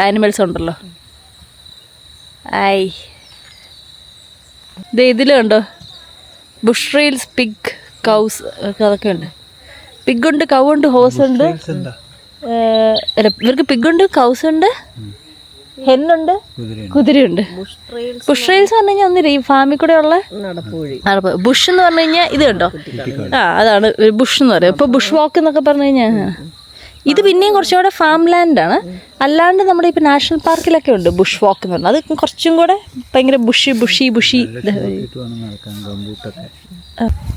ആനിമൽസ് ഉണ്ടല്ലോ. ഇതിൽ കണ്ടോ ബുഷ് റെയിൽസ്, പിഗ്, കൗസ് അതൊക്കെ ഉണ്ട്. പിഗ് ഉണ്ട്, കൗ ഉണ്ട്, ഹോസ് ഉണ്ട്. ഇവർക്ക് പിഗ് ഉണ്ട്, കൗസ് ഉണ്ട്, ഹെന്നുണ്ട്, കുതിരയുണ്ട്. ബുഷ് റെയിൽസ് പറഞ്ഞു കഴിഞ്ഞാൽ ഒന്നില്ല, ഈ ഫാമിൽ കൂടെ ഉള്ള നടപ്പ്. ബുഷ് എന്ന് പറഞ്ഞു കഴിഞ്ഞാൽ ഇത് കണ്ടോ, അതാണ് ബുഷ് എന്ന് പറയുന്നത്. ഇപ്പോൾ ബുഷ് വാക്ക് എന്നൊക്കെ പറഞ്ഞു കഴിഞ്ഞാൽ ഇത് പിന്നെയും കുറച്ചുകൂടെ ഫാം ലാൻഡാണ്. അല്ലാണ്ട് നമ്മുടെ ഇപ്പോൾ നാഷണൽ പാർക്കിലൊക്കെ ഉണ്ട് ബുഷ് വാക്ക് എന്ന് പറഞ്ഞാൽ. അത് കുറച്ചും കൂടെ ഭയങ്കര ബുഷി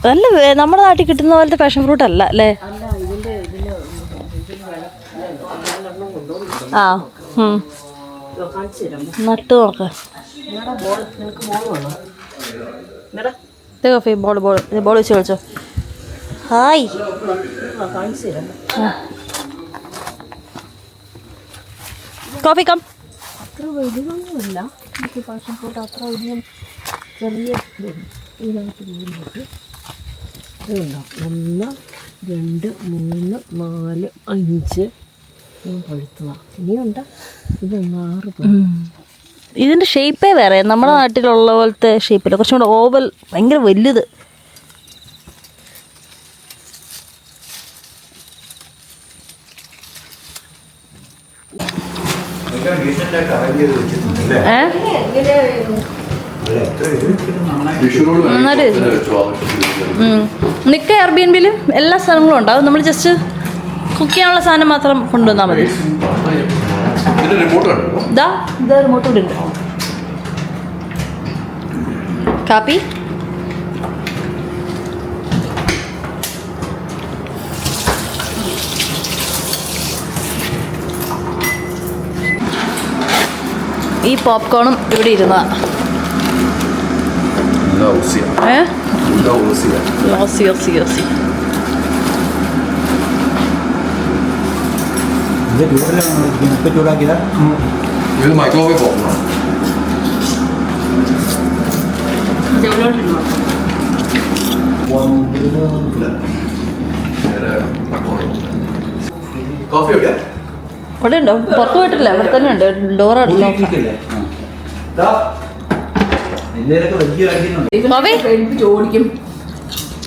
നല്ല നമ്മുടെ നാട്ടിൽ കിട്ടുന്ന പോലത്തെ പാഷൻ ഫ്രൂട്ട് അല്ല അല്ലേ? ആ നട്ട് നോക്കാം. ബോൾ വെച്ച് കളിച്ചോ. Hi coffee come. അത്ര വലുതൊന്നുമില്ല പാഷൻ ഫ്രൂട്ട്, അത്ര വലിയ ചെറിയ ഇതിനകത്ത് വീടുണ്ട്. ഇതുണ്ടോ, 1 2 3 4 5 പഴുത്തതാണ്. ഇനിയുണ്ട്. ഇത് 6. ഇതിൻ്റെ ഷേപ്പേ വേറെ, നമ്മുടെ നാട്ടിലുള്ള പോലത്തെ ഷേപ്പില്ല, കുറച്ചും കൂടെ ഓവൽ, ഭയങ്കര വലുത്. മിക്ക എയർബിഎൻബിയിലും എല്ലാ സ്ഥലങ്ങളും ഉണ്ടാവും. നമ്മൾ ജസ്റ്റ് കുക്ക് ചെയ്യാനുള്ള സാധനം മാത്രം കൊണ്ടുവന്നാൽ മതി. ഇതാ റിമോട്ട് കൂടെ ഉണ്ട്. കാപ്പി ഈ പോപ്കോണും ഇവിടെ ഇരുന്നതാ. ഇത് മൈക്രോവേവ് പോപ്കോൺ. കോഫി എവിടെയാ? ഇവിടെ ഉണ്ടോ? പുറത്ത് പോയിട്ടില്ല, ഇവിടെ തന്നെ ഉണ്ട്. ഡോർ ഓടിക്കും.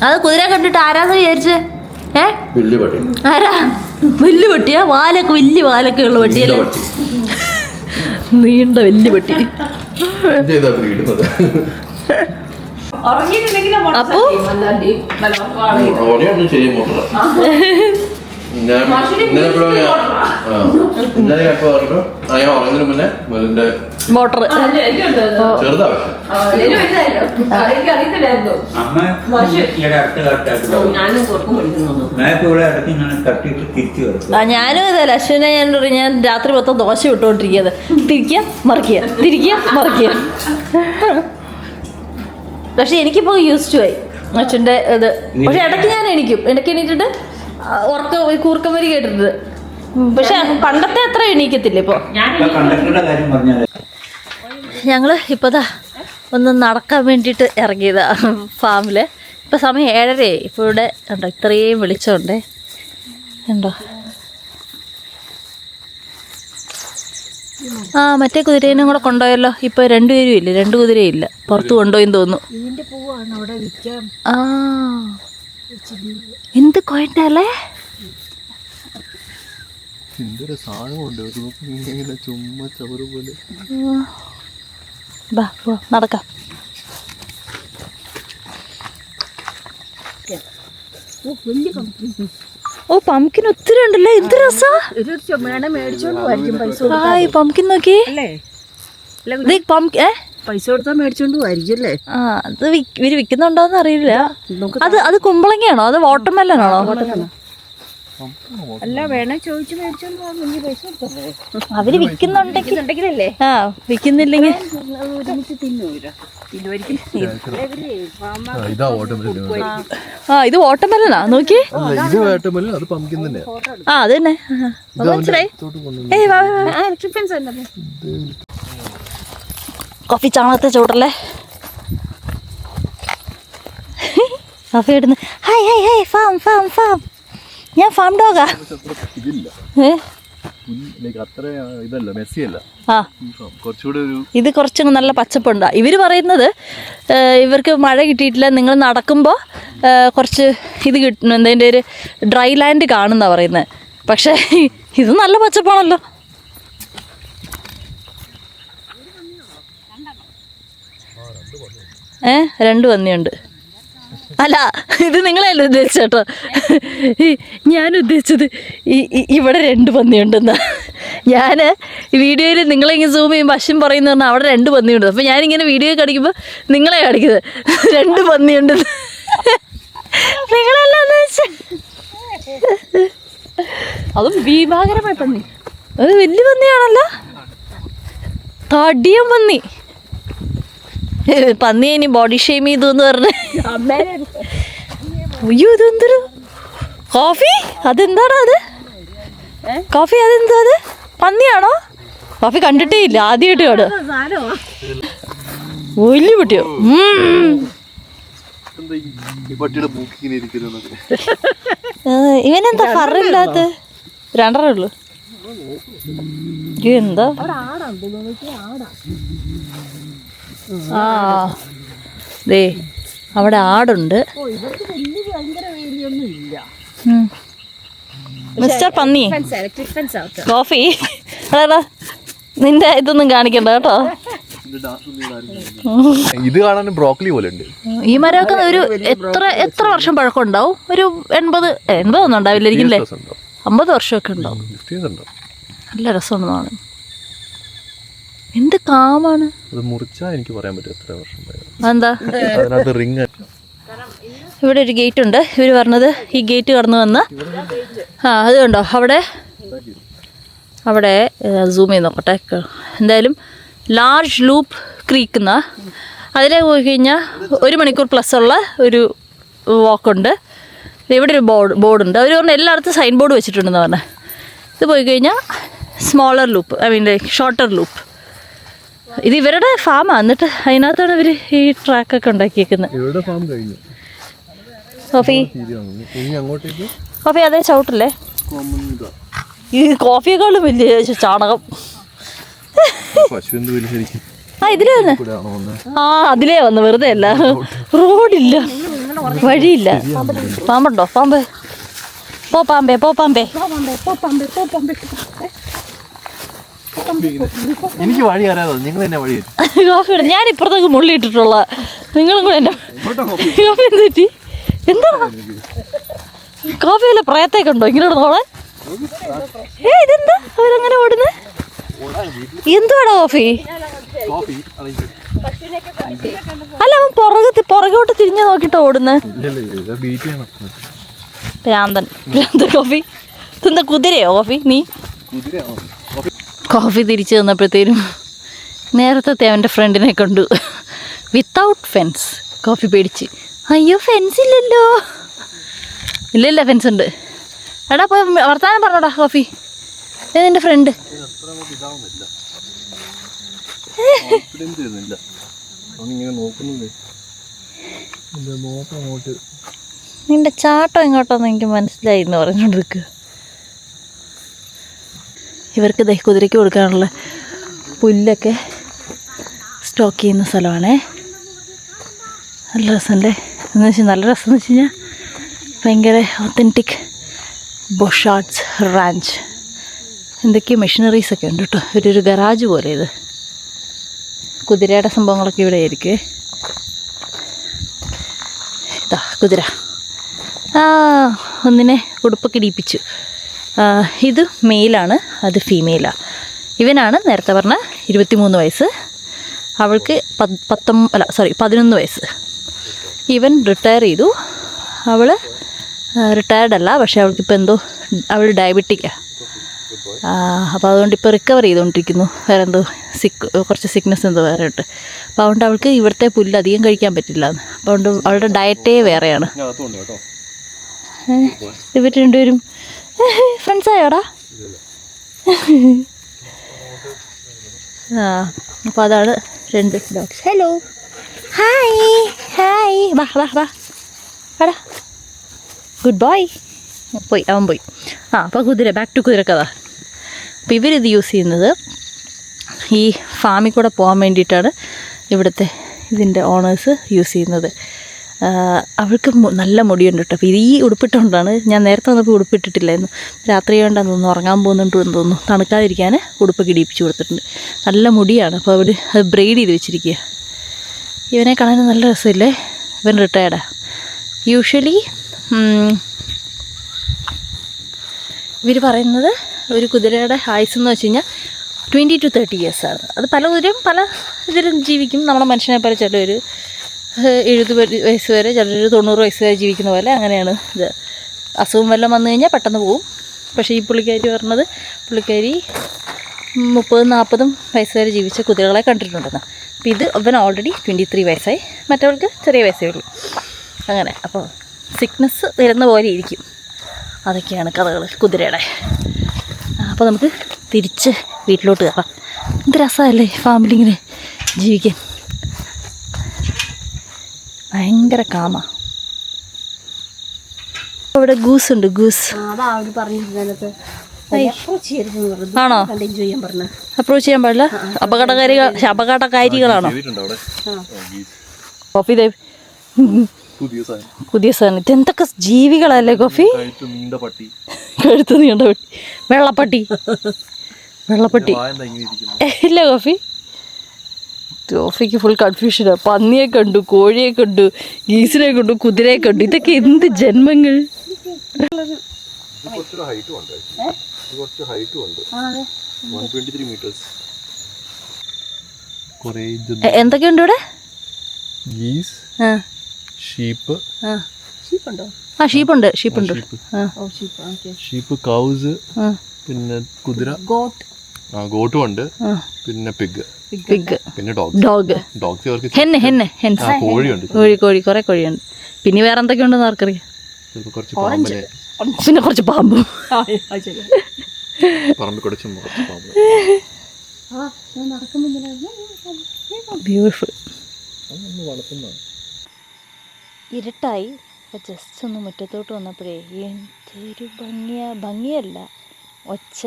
അത് കുതിര കണ്ടിട്ട് ആരാന്ന് വിചാരിച്ചേ? ആരാ? വലിയ പട്ടിയാ? വാലൊക്കെ വലിയ വാലൊക്കെ ഉള്ള പട്ടിയല്ലേ? നീണ്ട വലിയ പട്ടി. അപ്പോ ഇന്നലെ എപ്പോ പറഞ്ഞു ഞാൻ ഉറങ്ങുന്നതിന് മുന്നേ മുതലിന്റെ മോട്ടർ ചെറുതാ അമ്മ ഈയിടെ അടുത്ത് കട്ടാക്കി ഞാനും തുറക്കും പഠിക്കുന്നു. മേപ്പ് ഇവിടെ ഇടയ്ക്ക് ഇങ്ങനെ തട്ടിയിട്ട് തിരിച്ചു വരും. ഞാനും ഇതല്ല അശ്വിനെ ഞാൻ രാത്രി മൊത്തം ദോശ വിട്ടുകൊണ്ടിരിക്കുന്നത്. തിരിക്കുക മറിക്കുക തിരിക്കുക മറിക്കുക. പക്ഷെ എനിക്കിപ്പോ യൂസ് ടു ആയി അച്ഛൻ്റെ ഇത്. പക്ഷെ ഇടയ്ക്ക് ഞാൻ ഇടയ്ക്ക് എണീറ്റിട്ട് കൂർക്കമരി കേട്ടിട്ടുണ്ട്. പക്ഷെ പണ്ടത്തെ അത്ര എണീക്കത്തില്ല ഇപ്പൊ. കണ്ടക്ടറുടെ കാര്യം പറഞ്ഞാൽ ഞങ്ങള് ഇപ്പതാ ഒന്ന് നടക്കാൻ വേണ്ടിയിട്ട് ഇറങ്ങിയതാ ഫാമില്. ഇപ്പൊ സമയം 7:30 ഇപ്പൊ ഇവിടെ ഉണ്ടോ ഇത്രയും വെളിച്ചമുണ്ടേ ഉണ്ടോ. ആ മറ്റേ കുതിരേനും കൂടെ കൊണ്ടുപോയല്ലോ. ഇപ്പൊ 2 പേരും ഇല്ല, 2 കുതിരയും ഇല്ല, പുറത്ത് കൊണ്ടുപോയെന്ന് തോന്നുന്നു. ഇതിന്റെ പൂവാണ് അവിടെ വിൽക്കാൻ. ആ എന്ത് കൊയണ്ടല്ലേ. എന്തൊരു സാധനമുണ്ട് ചുമ്മാ ചവറ് പോലെ. ബാ നടക്കാം. ഓ പംകിൻ ഒത്തിരി ഉണ്ടല്ലേ. എന്ത് രസാ. മേടിച്ചോണ്ട് പോയിരിക്കും പൈസ. ഹായ് പംകിൻ നോക്കി. പൈസ കൊടുത്താൽ മേടിച്ചോണ്ട് പോയിരിക്കും അല്ലേ. ആ അത് ഇവര് വിൽക്കുന്നുണ്ടോന്ന് അറിയില്ല. അത് കുമ്പളങ്ങയാണോ അത് വാട്ടർമെലനാണോ? അല്ല വേണേ ചോദിച്ചു മേടിച്ചോണ്ട് പോകാൻ വലിയ പൈസ കൊടുത്തേ. അവര് വിൽക്കുന്നുണ്ടെങ്കിലല്ലേ. ആ വിൽക്കുന്നില്ലെങ്കിൽ ഒരുമിച്ച് തിന്നൂരോ. ഇതാ വാട്ടർമെലൻ. ആ ഇത് വാട്ടർമെലനാ നോക്കി. ഇത് വാട്ടർമെലൻ അത് പംകിൻ തന്നെ. ആ അത് തന്നെ മനസ്സിലായി. കോഫി ചാണകത്തെ ചോട്ടല്ലേ. കോഫി ഇടുന്നു. Hi hi hi farm farm farm. ഞാൻ ഫാം ഡോഗാ. അത്ര ഇതല്ല മെസ്സിയല്ല. ആ കുറച്ചുകൂടെ ഒരു ഇത് കുറച്ചും നല്ല പച്ചപ്പുണ്ടാ. ഇവർ പറയുന്നത് ഇവർക്ക് മഴ കിട്ടിയിട്ടില്ല, നിങ്ങൾ നടക്കുമ്പോൾ കുറച്ച് ഇത് കിട്ടുന്നു, എന്തതിൻ്റെ ഒരു ഡ്രൈ ലാൻഡ് കാണുന്നാ പറയുന്നത്. പക്ഷേ ഇത് നല്ല പച്ചപ്പാണല്ലോ. രണ്ട് പന്നിയുണ്ട്. അല്ല ഇത് നിങ്ങളെല്ലാം ഉദ്ദേശിച്ചേട്ടോ. ഞാൻ ഉദ്ദേശിച്ചത് ഇവിടെ 2 പന്നിയുണ്ടെന്നാ. ഞാൻ വീഡിയോയിൽ നിങ്ങളിങ്ങനെ സൂം ചെയ്യുമ്പോൾ അശ്വിൻ പറയുന്ന പറഞ്ഞാൽ അവിടെ 2 പന്നിയുണ്ട്. അപ്പം ഞാനിങ്ങനെ വീഡിയോ കാണിക്കുമ്പോൾ നിങ്ങളെ കാണിക്കുന്നത് 2 പന്നിയുണ്ട്. നിങ്ങളെല്ലാം ഉദ്ദേശിച്ച അതും ഭീമാകരമായ പന്നി. അത് വലിയ പന്നിയാണല്ലോ, തടിയം പന്നി. പന്നി ഇനി ബോഡി ഷെയിം ചെയ്തു എന്ന് പറഞ്ഞ്. അയ്യോ ഇതെന്തൊരു കോഫി. അതെന്താണോ അത് കോഫി? അതെന്തോ അത് പന്നിയാണോ? കോഫി കണ്ടിട്ടേ ഇല്ല, ആദ്യമായിട്ട് കാണുക. വലിയ പട്ടിയോ. ഇവനെന്താ ഫറില്ലാത്ത? 2 ഉള്ളു. എന്താ ആ ദേ അവിടെ ആടുണ്ട്. മിസ്റ്റർ പന്നി കോഫി അതാ നിന്റെ ഇതൊന്നും കാണിക്കണ്ട കേട്ടോ. ഇത് കാണാൻ ബ്രോക്കലി പോലെ ഉണ്ട്. ഈ മരമൊക്കെ ഒരു എത്ര വർഷം പഴക്കം ഉണ്ടാവും? ഒരു 80 ഒന്നും ഉണ്ടാവില്ലായിരിക്കില്ലേ? 50 വർഷമൊക്കെ ഉണ്ടാവും. നല്ല രസമാണ്. എന്ത് കാമാണ്. അത് മുറിച്ചാ എനിക്ക് പറയാൻ പറ്റും എത്ര വർഷം. എന്താ അതിനകത്ത് റിങ്. ഇവിടെ ഒരു ഗേറ്റ് ഉണ്ട്. ഇവർ പറഞ്ഞത് ഈ ഗേറ്റ് കടന്നു വന്ന് അത് കണ്ടോ അവിടെ സൂം ചെയ്ത് നോക്കട്ടെ. എന്തായാലും ലാർജ് ലൂപ്പ് ക്രീക്ക് എന്നാ അതിലെ പോയി കഴിഞ്ഞാൽ 1 മണിക്കൂർ പ്ലസ് ഉള്ള ഒരു വാക്കുണ്ട്. ഇവിടെ ഒരു ബോർഡുണ്ട്. അവർ പറഞ്ഞാൽ എല്ലായിടത്തും സൈൻ ബോർഡ് വെച്ചിട്ടുണ്ടെന്ന് പറഞ്ഞാൽ. ഇത് പോയി കഴിഞ്ഞാൽ smaller loop, I mean shorter loop. ഇത് ഇവരുടെ ഫാമാണ്. എന്നിട്ട് അതിനകത്താണ് ഇവർ ഈ ട്രാക്കൊക്കെ ഉണ്ടാക്കിയേക്കുന്നത്. കോഫി കോഫി അതേ ചവിട്ടില്ലേ. ഈ കോഫിയേക്കാളും വലിയ ചാണകം. ആ ഇതിലേ വന്ന് അതിലേ വന്ന് വെറുതെ അല്ല. റോഡില്ല, വഴിയില്ല. പാമ്പുണ്ടോ? പാമ്പ് പോ പാമ്പേ പോ പാമ്പേ. എനിക്ക് വഴി അറിയാതെ നിങ്ങൾ എന്നെ വഴി. കോഫി ഞാൻ ഇപ്പുറത്തേക്ക് മുള്ളിയിട്ടിട്ടുള്ള നിങ്ങളും കൂടെ എന്നെ. കോഫി എന്ത് പറ്റി? എന്താ കോഫി വല്ല പ്രയത്തേക്ക് ഉണ്ടോ ഇങ്ങനെ നോളെ? ഇതെന്താ അവരങ്ങനെ ഓടുന്നത്? എന്തുവാടാ കോഫി? അല്ല അവൻ പുറകോട്ട് തിരിഞ്ഞു നോക്കിട്ടോ ഓടുന്നത്. ഭ്രാന്തൻ കോഫി എന്താ കുതിരയോ കോഫി? നീ കോഫി തിരിച്ചു തന്നപ്പോഴത്തേനും നേരത്തെ അവൻ്റെ ഫ്രണ്ടിനെ കണ്ടു വിത്തൗട്ട് ഫെൻസ്. കോഫി പേടിച്ച് അയ്യോ ഫെൻസ് ഇല്ലല്ലോ. ഇല്ല ഫെൻസ് ഉണ്ട്. എടാ പോയി വർത്താനം പറഞ്ഞോടാ കോഫി. നിന്റെ ഫ്രണ്ട് നിന്റെ ചാട്ടം എങ്ങോട്ടോന്ന് എനിക്ക് മനസ്സിലായി എന്ന് പറഞ്ഞോണ്ടിരിക്കുക. ഇവർക്ക് കുതിരയ്ക്ക് കൊടുക്കാനുള്ള പുല്ലൊക്കെ സ്റ്റോക്ക് ചെയ്യുന്ന സ്ഥലമാണേ. നല്ല രസമല്ലേ എന്ന് വെച്ചാൽ നല്ല രസം എന്ന് വെച്ച് കഴിഞ്ഞാൽ ഭയങ്കര ഒത്തൻറ്റിക് ബൊഷാർട്സ് റാഞ്ച്. എന്തൊക്കെയോ മെഷീനറീസൊക്കെ ഉണ്ട് കേട്ടോ. ഒരു ഗറാജ് പോലെ ഇത്. കുതിരയുടെ സംഭവങ്ങളൊക്കെ ഇവിടെ ആയിരിക്കുമേ. ഇതാ കുതിര. ഒന്നിനെ ഉടുപ്പൊക്കെ ഇടിപ്പിച്ചു. ഇത് മെയിലാണ്, അത് ഫീമെയിലാണ്. ഇവനാണ് നേരത്തെ പറഞ്ഞ 23 വയസ്സ്, അവൾക്ക് 11 വയസ്സ്. ഇവൻ റിട്ടയർ ചെയ്തു. അവൾ റിട്ടയർഡ് അല്ല, പക്ഷേ അവൾക്കിപ്പോൾ എന്തോ അവൾ ഡയബറ്റിക്കാണ്. അപ്പോൾ അതുകൊണ്ട് ഇപ്പോൾ റിക്കവർ ചെയ്തുകൊണ്ടിരിക്കുന്നു. വേറെ എന്തോ കുറച്ച് സിക്നെസ് എന്തോ വേറെ ഉണ്ട്. അപ്പോൾ അതുകൊണ്ട് അവൾക്ക് ഇവിടുത്തെ പുല്ല് അധികം കഴിക്കാൻ പറ്റില്ല. അപ്പോൾ അതുകൊണ്ട് അവളുടെ ഡയറ്റേ വേറെയാണ്. ഇവർ രണ്ടുപേരും ഫ്രണ്ട്സായോടാ. അപ്പോൾ അതാണ് 2 ഡോഗ്സ്. ഹലോ ഹായ് വാ വാടാ. Good boy. അവൻ പോയി. അപ്പോൾ ബാക്ക് ടു കുതിരക്കഥ. അപ്പോൾ ഇവരിത് യൂസ് ചെയ്യുന്നത് ഈ ഫാമിൽ കൂടെ പോകാൻ വേണ്ടിയിട്ടാണ് ഇവിടുത്തെ ഇതിൻ്റെ ഓണേഴ്സ് യൂസ് ചെയ്യുന്നത്. അവൾക്ക് നല്ല മുടിയുണ്ട് കേട്ടോ. അപ്പോൾ ഇത് ഈ ഉടുപ്പിട്ടുകൊണ്ടാണ് ഞാൻ നേരത്തെ വന്നപ്പോൾ ഉടുപ്പിട്ടിട്ടില്ലായിരുന്നു. രാത്രി കൊണ്ടാണ് തോന്നുന്നു ഉറങ്ങാൻ പോകുന്നുണ്ട് എന്ന് തോന്നുന്നു. തണുക്കാതിരിക്കാൻ ഉടുപ്പൊക്കെ ഇടിപ്പിച്ച് കൊടുത്തിട്ടുണ്ട്. നല്ല മുടിയാണ്. അപ്പോൾ അവർ അത് ബ്രെയ്ഡ് ചെയ്ത് വെച്ചിരിക്കുക. ഇവനെ കാണാൻ നല്ല രസമില്ലേ. ഇവൻ റിട്ടയർഡാണ്. യൂഷ്വലി ഇവർ പറയുന്നത് ഒരു കുതിരയുടെ ആയുസ് എന്ന് വെച്ച് കഴിഞ്ഞാൽ 20 to 30 years ആണ്. അത് പല കുതിരയും പല ഇതിലും ജീവിക്കും. നമ്മളെ മനുഷ്യനെ പോലെ ചിലർ 70 വയസ്സ് വരെ, ചിലർ 90 വയസ്സ് വരെ ജീവിക്കുന്ന പോലെ അങ്ങനെയാണ് ഇത്. അസുഖം വല്ലതും വന്നു കഴിഞ്ഞാൽ പെട്ടെന്ന് പോവും. പക്ഷേ ഈ പുള്ളിക്കാരി 30-40 വയസ്സ് വരെ ജീവിച്ച കുതിരകളെ കണ്ടിട്ടുണ്ടെന്ന്. അപ്പോൾ ഇത് അവൻ ഓൾറെഡി 23 വയസ്സായി. മറ്റവൾക്ക് ചെറിയ വയസ്സേ ഉള്ളൂ. അങ്ങനെ അപ്പോൾ സിക്നെസ് വരുന്ന പോലെ ഇരിക്കും. അതൊക്കെയാണ് കഥകൾ കുതിരയുടെ. അപ്പോൾ നമുക്ക് തിരിച്ച് വീട്ടിലോട്ട് കയറാം. എന്ത് രസമല്ലേ ഫാമിലി ഇങ്ങനെ ജീവിക്കാൻ. ഭയങ്കര കാമാ. അവിടെ ഗൂസ് ഉണ്ട്. ഗൂസ് ആണോ? അപ്രോച്ച് ചെയ്യാൻ പാടില്ല. അപകടകാരികളാണോ? കോഫി ദേവ് പുതിയ സാധനം. ഇതെന്തൊക്കെ ജീവികളല്ലേ കോഫി. കഴുത്ത് നീണ്ട പട്ടി. വെള്ളപ്പട്ടി ഇല്ല കോഫി. കോഫിക്ക് ഫുൾ കൺഫ്യൂഷനാണ്. പന്നിയെ കണ്ടു, കോഴിയെ കണ്ടു, ഗീസിനെ കണ്ടു, കുതിരയെ കണ്ടു. ഇതൊക്കെ എന്ത് ജന്മങ്ങൾ. എന്തൊക്കെയുണ്ട് ഇവിടെ? ഷീപ്പ്. ഷീപ്പുണ്ട്. ഷീപ്പ്, കൗസ്, പിന്നെ കുതിര, ഗോട്ടും ഉണ്ട്, പിന്നെ പിഗ്, പിന്നെ ഡോഗ്, കോഴിയുണ്ട്. കോഴി കുറെ കോഴിയുണ്ട്. പിന്നെ വേറെ എന്തൊക്കെയുണ്ടെന്ന് ആർക്കറിയാം. പിന്നെ കുറച്ച് പാമ്പും. ബ്യൂട്ടിഫുൾ. ഇരുട്ടായി. അപ്പോൾ ജസ്റ്റ് ഒന്ന് മുറ്റത്തോട്ട് വന്നപ്പോഴേ എന്തൊരു ഭംഗിയല്ല ഒച്ച.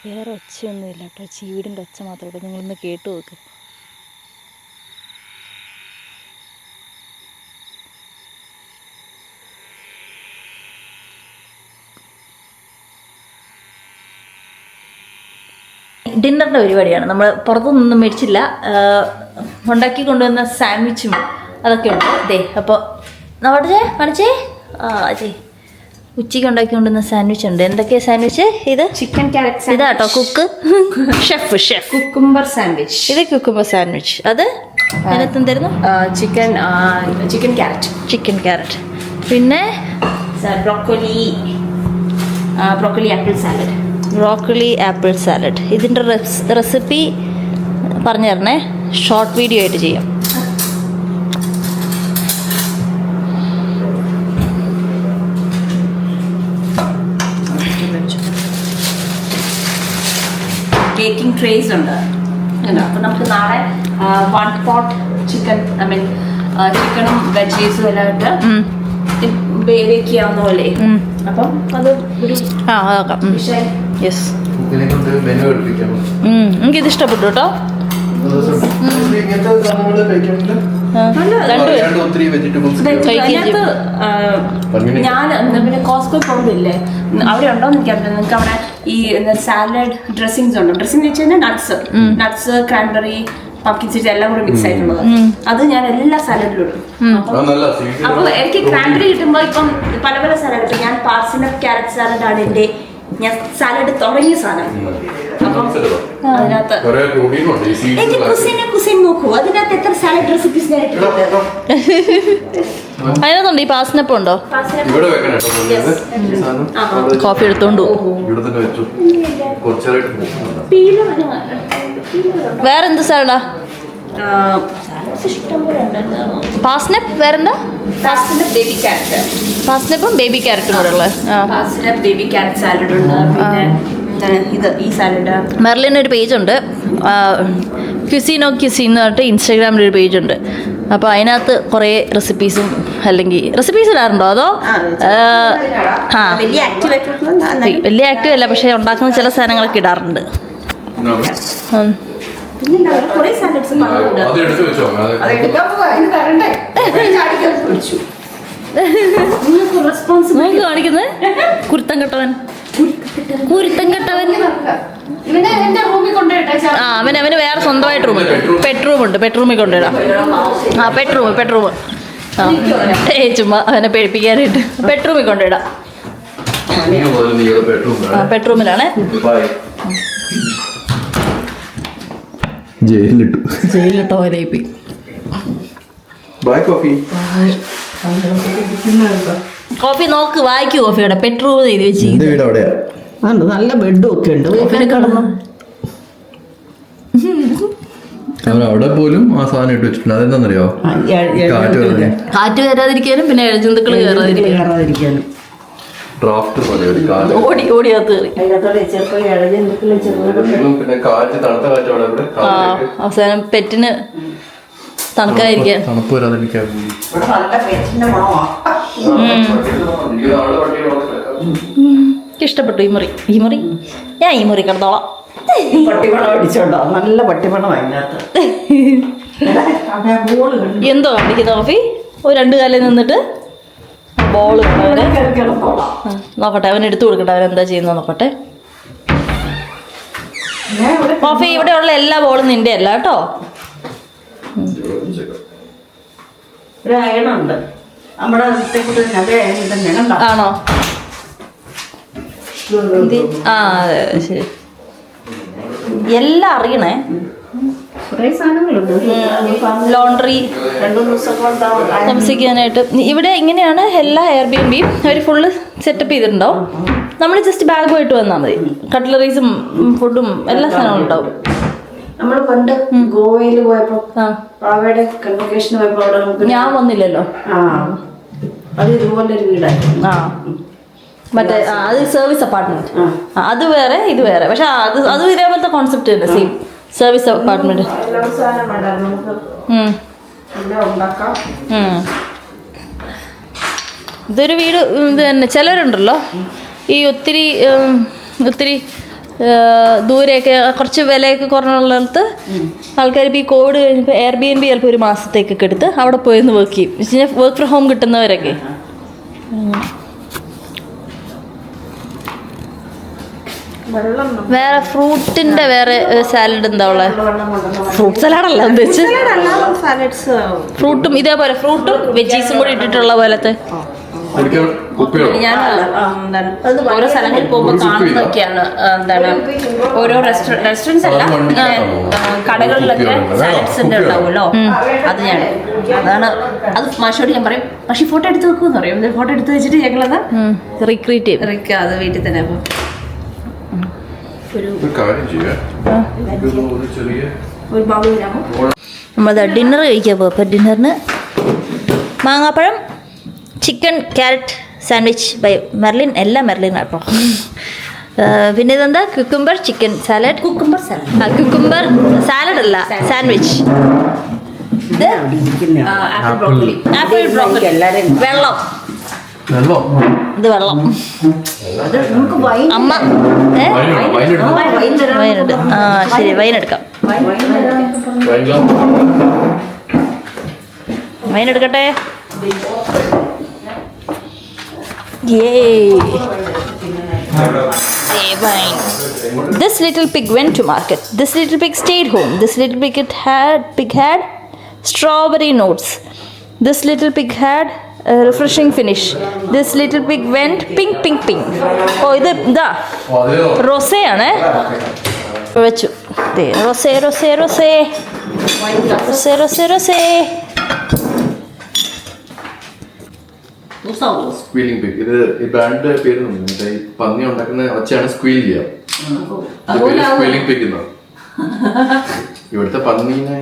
വേറെ ഒച്ചയൊന്നുമില്ല കേട്ടോ. ചീവിടിൻ്റെ ഒച്ച മാത്രമേ ഉള്ളൂ. നിങ്ങളൊന്ന് കേട്ടു നോക്ക്. ഡിന്നറിൻ്റെ പരിപാടിയാണ്. നമ്മൾ പുറത്തുനിന്നൊന്നും മേടിച്ചില്ല. ഉണ്ടാക്കി കൊണ്ടുവന്ന സാൻഡ്വിച്ചും അതൊക്കെ ഉണ്ട്. അപ്പോൾ കാണിച്ചേ. ഉച്ചയ്ക്ക് ഉണ്ടാക്കിക്കൊണ്ടുവന്ന സാൻഡ്വിച്ച് ഉണ്ട്. എന്തൊക്കെയാ സാൻഡ്വിച്ച്? ഇത് ചിക്കൻ ക്യാരറ്റ് ഇതാട്ടോ കുക്ക് ഷെഫ് കുക്കുംബർ സാൻഡ്വിച്ച്. ഇത് കുക്കുംബർ സാൻഡ്വിച്ച്. അത് അതിനകത്തെന്തായിരുന്നു? Chicken carrot. Chicken carrot. പിന്നെ broccoli apple salad. Broccoli apple salad. ഇതിൻ്റെ റെസിപ്പി പറഞ്ഞു തരണേ, ഷോർട്ട് വീഡിയോ ആയിട്ട് ചെയ്യാം. ബേക്കിംഗ് ട്രേസ് ഉണ്ട്. അപ്പോൾ നമുക്ക് നാളെ 1 pot ചിക്കൻ, ചിക്കനും വെജീസും എല്ലാം ഇട്ട് ബേക്ക് ചെയ്യാവുന്ന പോലെ. അപ്പം അത് ഒരു അതാക്കാം. വിഷയം. യെസ്, ഇതിനെ കൊണ്ട് മെനു എടുപ്പിക്കാം. എനിക്കിത് ഇഷ്ടപ്പെട്ടു കേട്ടോ. ഇങ്ങനത്തെ സാധനങ്ങൾ കഴിക്കാറുണ്ട്. ഒത്തിരി വെജിറ്റബിൾസ് ഞാൻ പിന്നെ കോസ്കോ പോകുന്നില്ലേ, അവിടെ ഉണ്ടോ എന്ന് എനിക്കറിയില്ല. നിങ്ങൾക്ക് അവിടെ ഈ സാലഡ് ഡ്രസ്സിങ്സ് ഉണ്ടോ? ഡ്രസ്സിംഗ് വെച്ച് കഴിഞ്ഞാൽ നട്ട്സ് ക്രാൻബെറി പംകിൻ സീഡ്സ് എല്ലാം കൂടെ മിക്സ് ആയിട്ടുള്ളത്. അത് ഞാൻ എല്ലാ സാലഡിലും ഇടും. അപ്പൊ എനിക്ക് ക്രാൻബെറി കിട്ടുമ്പോ ഇപ്പം പല പല സാലഡ്, ഇപ്പൊ ഞാൻ പാർസിനപ്പ് ക്യാരറ്റ് സാലഡാണ് എന്റെ ഞാൻ സാലഡ് തുടങ്ങിയ സാധനം. അപ്പം അതിനകത്ത് എന്റെ കുസിൻ നോക്കൂ, അതിനകത്ത് എത്ര സാലഡ് റെസിപ്പീസ് ഞാൻ ഇട്ടിട്ടുണ്ട്. അതിനകത്തുണ്ട് ഈ പാസ്നപ്പ് ഉണ്ടോ? കോഫി എടുത്തോണ്ടു. വേറെന്ത് സാലഡാ? പാസ്നപ്പ്. വേറെന്താ? പാസ്നപ്പും ബേബി ക്യാരറ്റും കൂടെ ഉള്ളത്. ബേബി ക്യാരറ്റ് സാലഡ് ഉണ്ട്. പിന്നെ ഇത് ഈ സാലഡ്. മെർലിന് ഒരു പേജുണ്ട്, ക്യുസീനോ ക്യുസീൻ എന്ന് പറഞ്ഞിട്ട് ഇൻസ്റ്റാഗ്രാമിൽ ഒരു പേജുണ്ട്. അപ്പോൾ അതിനകത്ത് കുറേ റെസിപ്പീസും, അല്ലെങ്കിൽ റെസിപ്പീസ് ഇടാറുണ്ടോ അതോ? വലിയ ആക്റ്റീവ് അല്ല, പക്ഷേ ഉണ്ടാക്കുന്ന ചില സാധനങ്ങളൊക്കെ ഇടാറുണ്ട്. കാണിക്കുന്നത് കുരുത്തം കെട്ടവൻ. അവന് വേറെ സ്വന്തമായിട്ട് റൂമുണ്ട്, പെട്റൂമുണ്ട്. പെട്റൂമിൽ കൊണ്ടിടാം. പെട്റൂം ചുമ്മാ അവനെ പേടിപ്പിക്കാനായിട്ട് പെട്റൂമിൽ കൊണ്ടിടാം. പെട്റൂമിലാണ്. ജയിലിലിട്ടോ അവരേപ്പി. കോഫി നോക്ക്, വായിക്കൂ. കോഫിയുടെ പെട്രൂം എഴുതി വെച്ച് നല്ല ബെഡും ഒക്കെ ഉണ്ട്. അവിടെ പോലും ആ സാധനം ഇട്ട് വെച്ചിട്ടുണ്ട്. അതെന്താണെന്നറിയോ? കാറ്റ് കയറാതിരിക്കാനും പിന്നെ ഇഴജന്തുക്കൾ കയറാതിരിക്കാനും. ഡ്രാഫ്റ്റ് ഓടിയകത്ത് പിന്നെ കാറ്റ്, തണുത്ത കാറ്റോടെ അവസാനം പെറ്റിന് തണുക്കാതിരിക്കാൻ. തണുപ്പ് വരാതിരിക്കാൻ. ഇഷ്ടപ്പെട്ടു ഈ മുറി. ഞാൻ ഈ മുറി കിടന്നോളാം. പട്ടിപ്പണം അടിച്ചോണ്ടോ? നല്ല പട്ടിപ്പണം അതിനകത്ത്. എന്തോ കാണിക്കുന്ന കോഫി? ഒരു 2 കാലിൽ നിന്നിട്ട് ബോൾ നോക്കട്ടെ, അവൻ എടുത്തു കൊടുക്കട്ടെ, അവനെന്താ ചെയ്യുന്നത് നോക്കട്ടെ. കോഫി ഇവിടെയുള്ള എല്ലാ ബോളും നിന്റെ അല്ല കേട്ടോ. ഒരു അയണുണ്ട് നമ്മുടെ ആണോ? അതെ ശരി. എല്ലാം അറിയണേ. ലോണ്ടറി താമസിക്കാനായിട്ട് ഇവിടെ ഇങ്ങനെയാണ് എല്ലാ എയർബിഎൻബിയും അവർ ഫുള്ള് സെറ്റപ്പ് ചെയ്തിട്ടുണ്ടാവും. നമ്മൾ ജസ്റ്റ് ബാഗ് പോയിട്ട് വന്നാൽ മതി. കട്ട്ലറീസും ഫുഡും എല്ലാ സാധനവും ഉണ്ടാവും. നമ്മൾ പണ്ട് ഗോവയിൽ പോയപ്പോ അവിടെ കൺവൊക്കേഷൻ പോയപ്പോ അവിടെ ഞാൻ വന്നില്ലല്ലോ. അത് ഇതുപോലെ ഒരു വീടായിരുന്നു. മറ്റേ അത് സർവീസ് അപ്പാർട്ട്മെന്റ്. അത് വേറെ ഇത് വേറെ, പക്ഷെ അത് ഇതേപോലത്തെ കോൺസെപ്റ്റ് തന്നെ, സെയിം സർവീസ് അപ്പാർട്ട്മെന്റ്. ഇതൊരു വീട് ഇത് തന്നെ. ചിലരുണ്ടല്ലോ ഈ ഒത്തിരി ദൂരെയൊക്കെ കുറച്ച് വിലയൊക്കെ കുറഞ്ഞുള്ളിടത്ത് ആൾക്കാർ ഇപ്പോൾ ഈ കോവിഡ് കഴിഞ്ഞപ്പോൾ എയർബിഎൻബി ചിലപ്പോൾ ഒരു മാസത്തേക്കൊക്കെ എടുത്ത് അവിടെ പോയെന്ന് വർക്ക് ചെയ്യും. വെച്ച് കഴിഞ്ഞാൽ വർക്ക് ഫ്രം ഹോം കിട്ടുന്നവരൊക്കെ. വേറെ ഫ്രൂട്ടിന്റെ വേറെ സാലഡ് എന്താ ഉള്ളത്? ഫ്രൂട്ട് സലാഡല്ല ഉദ്ദേശിച്ചത്. ഫ്രൂട്ടും ഇതേപോലെ ഫ്രൂട്ടും വെജീസും കൂടി ഇട്ടിട്ടുള്ള പോലത്തെ ഞാൻ എന്താണ് ഓരോ സ്ഥലങ്ങളിൽ പോകുമ്പോൾ കാണുന്നതൊക്കെയാണ് എന്താണ് ഓരോ റെസ്റ്റോറൻറ്റ്സ് അല്ല കടകളിലൊക്കെ സാലഡ് സെന്റർ ഉണ്ടാവുമല്ലോ അത് അതാണ് അത് മാഷോട് ഞാൻ പറയും പക്ഷെ ഫോട്ടോ എടുത്ത് വെക്കുമെന്ന് പറയും ഫോട്ടോ എടുത്ത് വെച്ചിട്ട് ഞങ്ങളത് റിക്രിയേറ്റ് ചെയ്യും അത് വീട്ടിൽ തന്നെ അപ്പം ഒരു ബൗൾ തരാമോ? നമ്മൾ ഡിന്നർ കഴിക്കാൻ പോകും. അപ്പോൾ ഡിന്നറിന് മാങ്ങാപ്പഴം chicken carrot sandwich by Merlin, എല്ലാം മെർലിൻ ആട്ടോ. പിന്നെ ഇതെന്താ cucumber chicken salad. Cucumber salad. Cucumber salad അല്ല, സാൻഡ്വിച്ച്. ഇത് ആപ്പിൾ ബ്രോക്കലി. വെള്ളം. ഇത് വെള്ളം. അമ്മ വൈനുണ്ട്. ആ ശരി, വൈനെടുക്കാം. വൈനെടുക്കട്ടെ. This little pig went to market. This little pig stayed home. This little pig had strawberry notes. This little pig had a refreshing finish. This little pig went pink, pink, pink. Oh, ഇതാ റോസേ ആണ്. വെച്ചു. റോസേ റോസേ റോസേ റോസേ റോസേ റോസേ. സ്ക്വീലിംഗ് pig. ഇത് ഈ ബ്രാൻഡിന്റെ പേര് ഈ പന്നി ഉണ്ടാക്കുന്ന ഒച്ചയാണ് സ്ക്വീൽ ചെയ്യാം. സ്ക്വീലിംഗ് പിഗ് എന്നാണ്. ഇവിടുത്തെ പന്നീനെ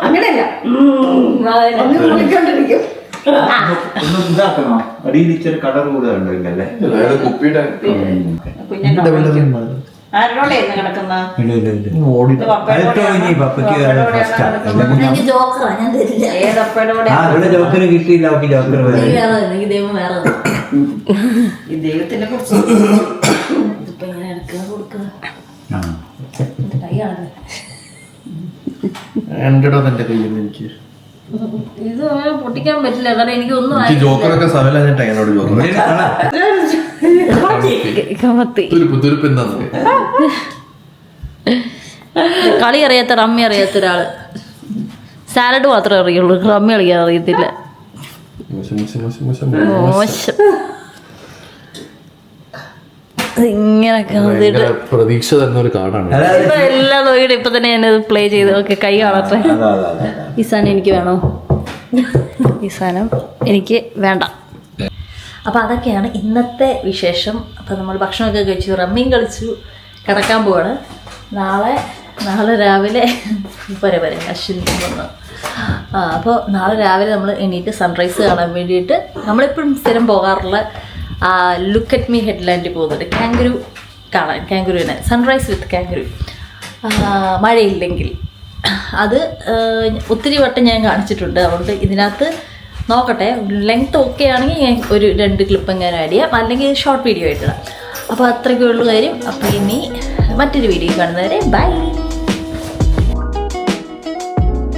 അങ്ങനെയല്ല അടിയിൽ ഇച്ചിരി കളർ കൂടെ ഉണ്ടല്ലേ കുപ്പിയുടെ ജോക്കർ കിട്ടിയില്ല. ദൈവത്തിനെ കുറിച്ച് എന്റെ കയ്യിൽ എനിക്ക് ഇത് പൊട്ടിക്കാൻ പറ്റില്ല, കാരണം എനിക്കൊന്നും ജോക്കറൊക്കെ സമയമില്ലാഞ്ഞിട്ടാ എന്നോട് കളി അറിയാത്ത റമ്മി അറിയാത്ത ഒരാള്. സാലഡ് മാത്രമേ അറിയുള്ളൂ, റമ്മി കളിക്കാൻ അറിയത്തില്ല. മോശം. ഇങ്ങനൊക്കെ പ്രതീക്ഷ തരുന്ന ഒരു കാർഡാണ്. എല്ലാം നോക്കിയിട്ട് ഇപ്പൊ തന്നെ ഞാനത് പ്ലേ ചെയ്ത്. ഓക്കെ, കൈ കാണട്ടെ. ഈ സാധനം എനിക്ക് വേണോ? ഈ സാധനം എനിക്ക് വേണ്ട. അപ്പം അതൊക്കെയാണ് ഇന്നത്തെ വിശേഷം. അപ്പം നമ്മൾ ഭക്ഷണമൊക്കെ കഴിച്ചു, റമ്മിയും കളിച്ചു, കിടക്കാൻ പോവാണ്. നാളെ രാവിലെ വരെ അശ്വിനി വന്നു. അപ്പോൾ നാളെ രാവിലെ നമ്മൾ എണീറ്റ് സൺറൈസ് കാണാൻ വേണ്ടിയിട്ട് നമ്മളെപ്പോഴും സ്ഥിരം പോകാറുള്ള ലുക്ക് അറ്റ് മീ ഹെഡ്ലാൻഡിൽ പോകുന്നുണ്ട്. കാങ്കുരു കാണാൻ, കാങ്കുരുവിനെ സൺറൈസ് വിത്ത് കാങ്കുരു. മഴയില്ലെങ്കിൽ അത് ഒത്തിരി വട്ടം ഞാൻ കാണിച്ചിട്ടുണ്ട്. അതുകൊണ്ട് ഇതിനകത്ത് നോക്കട്ടെ, ലെങ്ത് ഓക്കെ ആണെങ്കിൽ ഞാൻ ഒരു 2 ക്ലിപ്പ് എങ്ങനെ ആഡ് ചെയ്യാം, അല്ലെങ്കിൽ ഷോർട്ട് വീഡിയോ ആയിട്ടിടാം. അപ്പോൾ അത്രയ്ക്കുള്ള കാര്യം. അപ്പോൾ ഇനി മറ്റൊരു വീഡിയോ കാണുന്നവരെ ബൈ.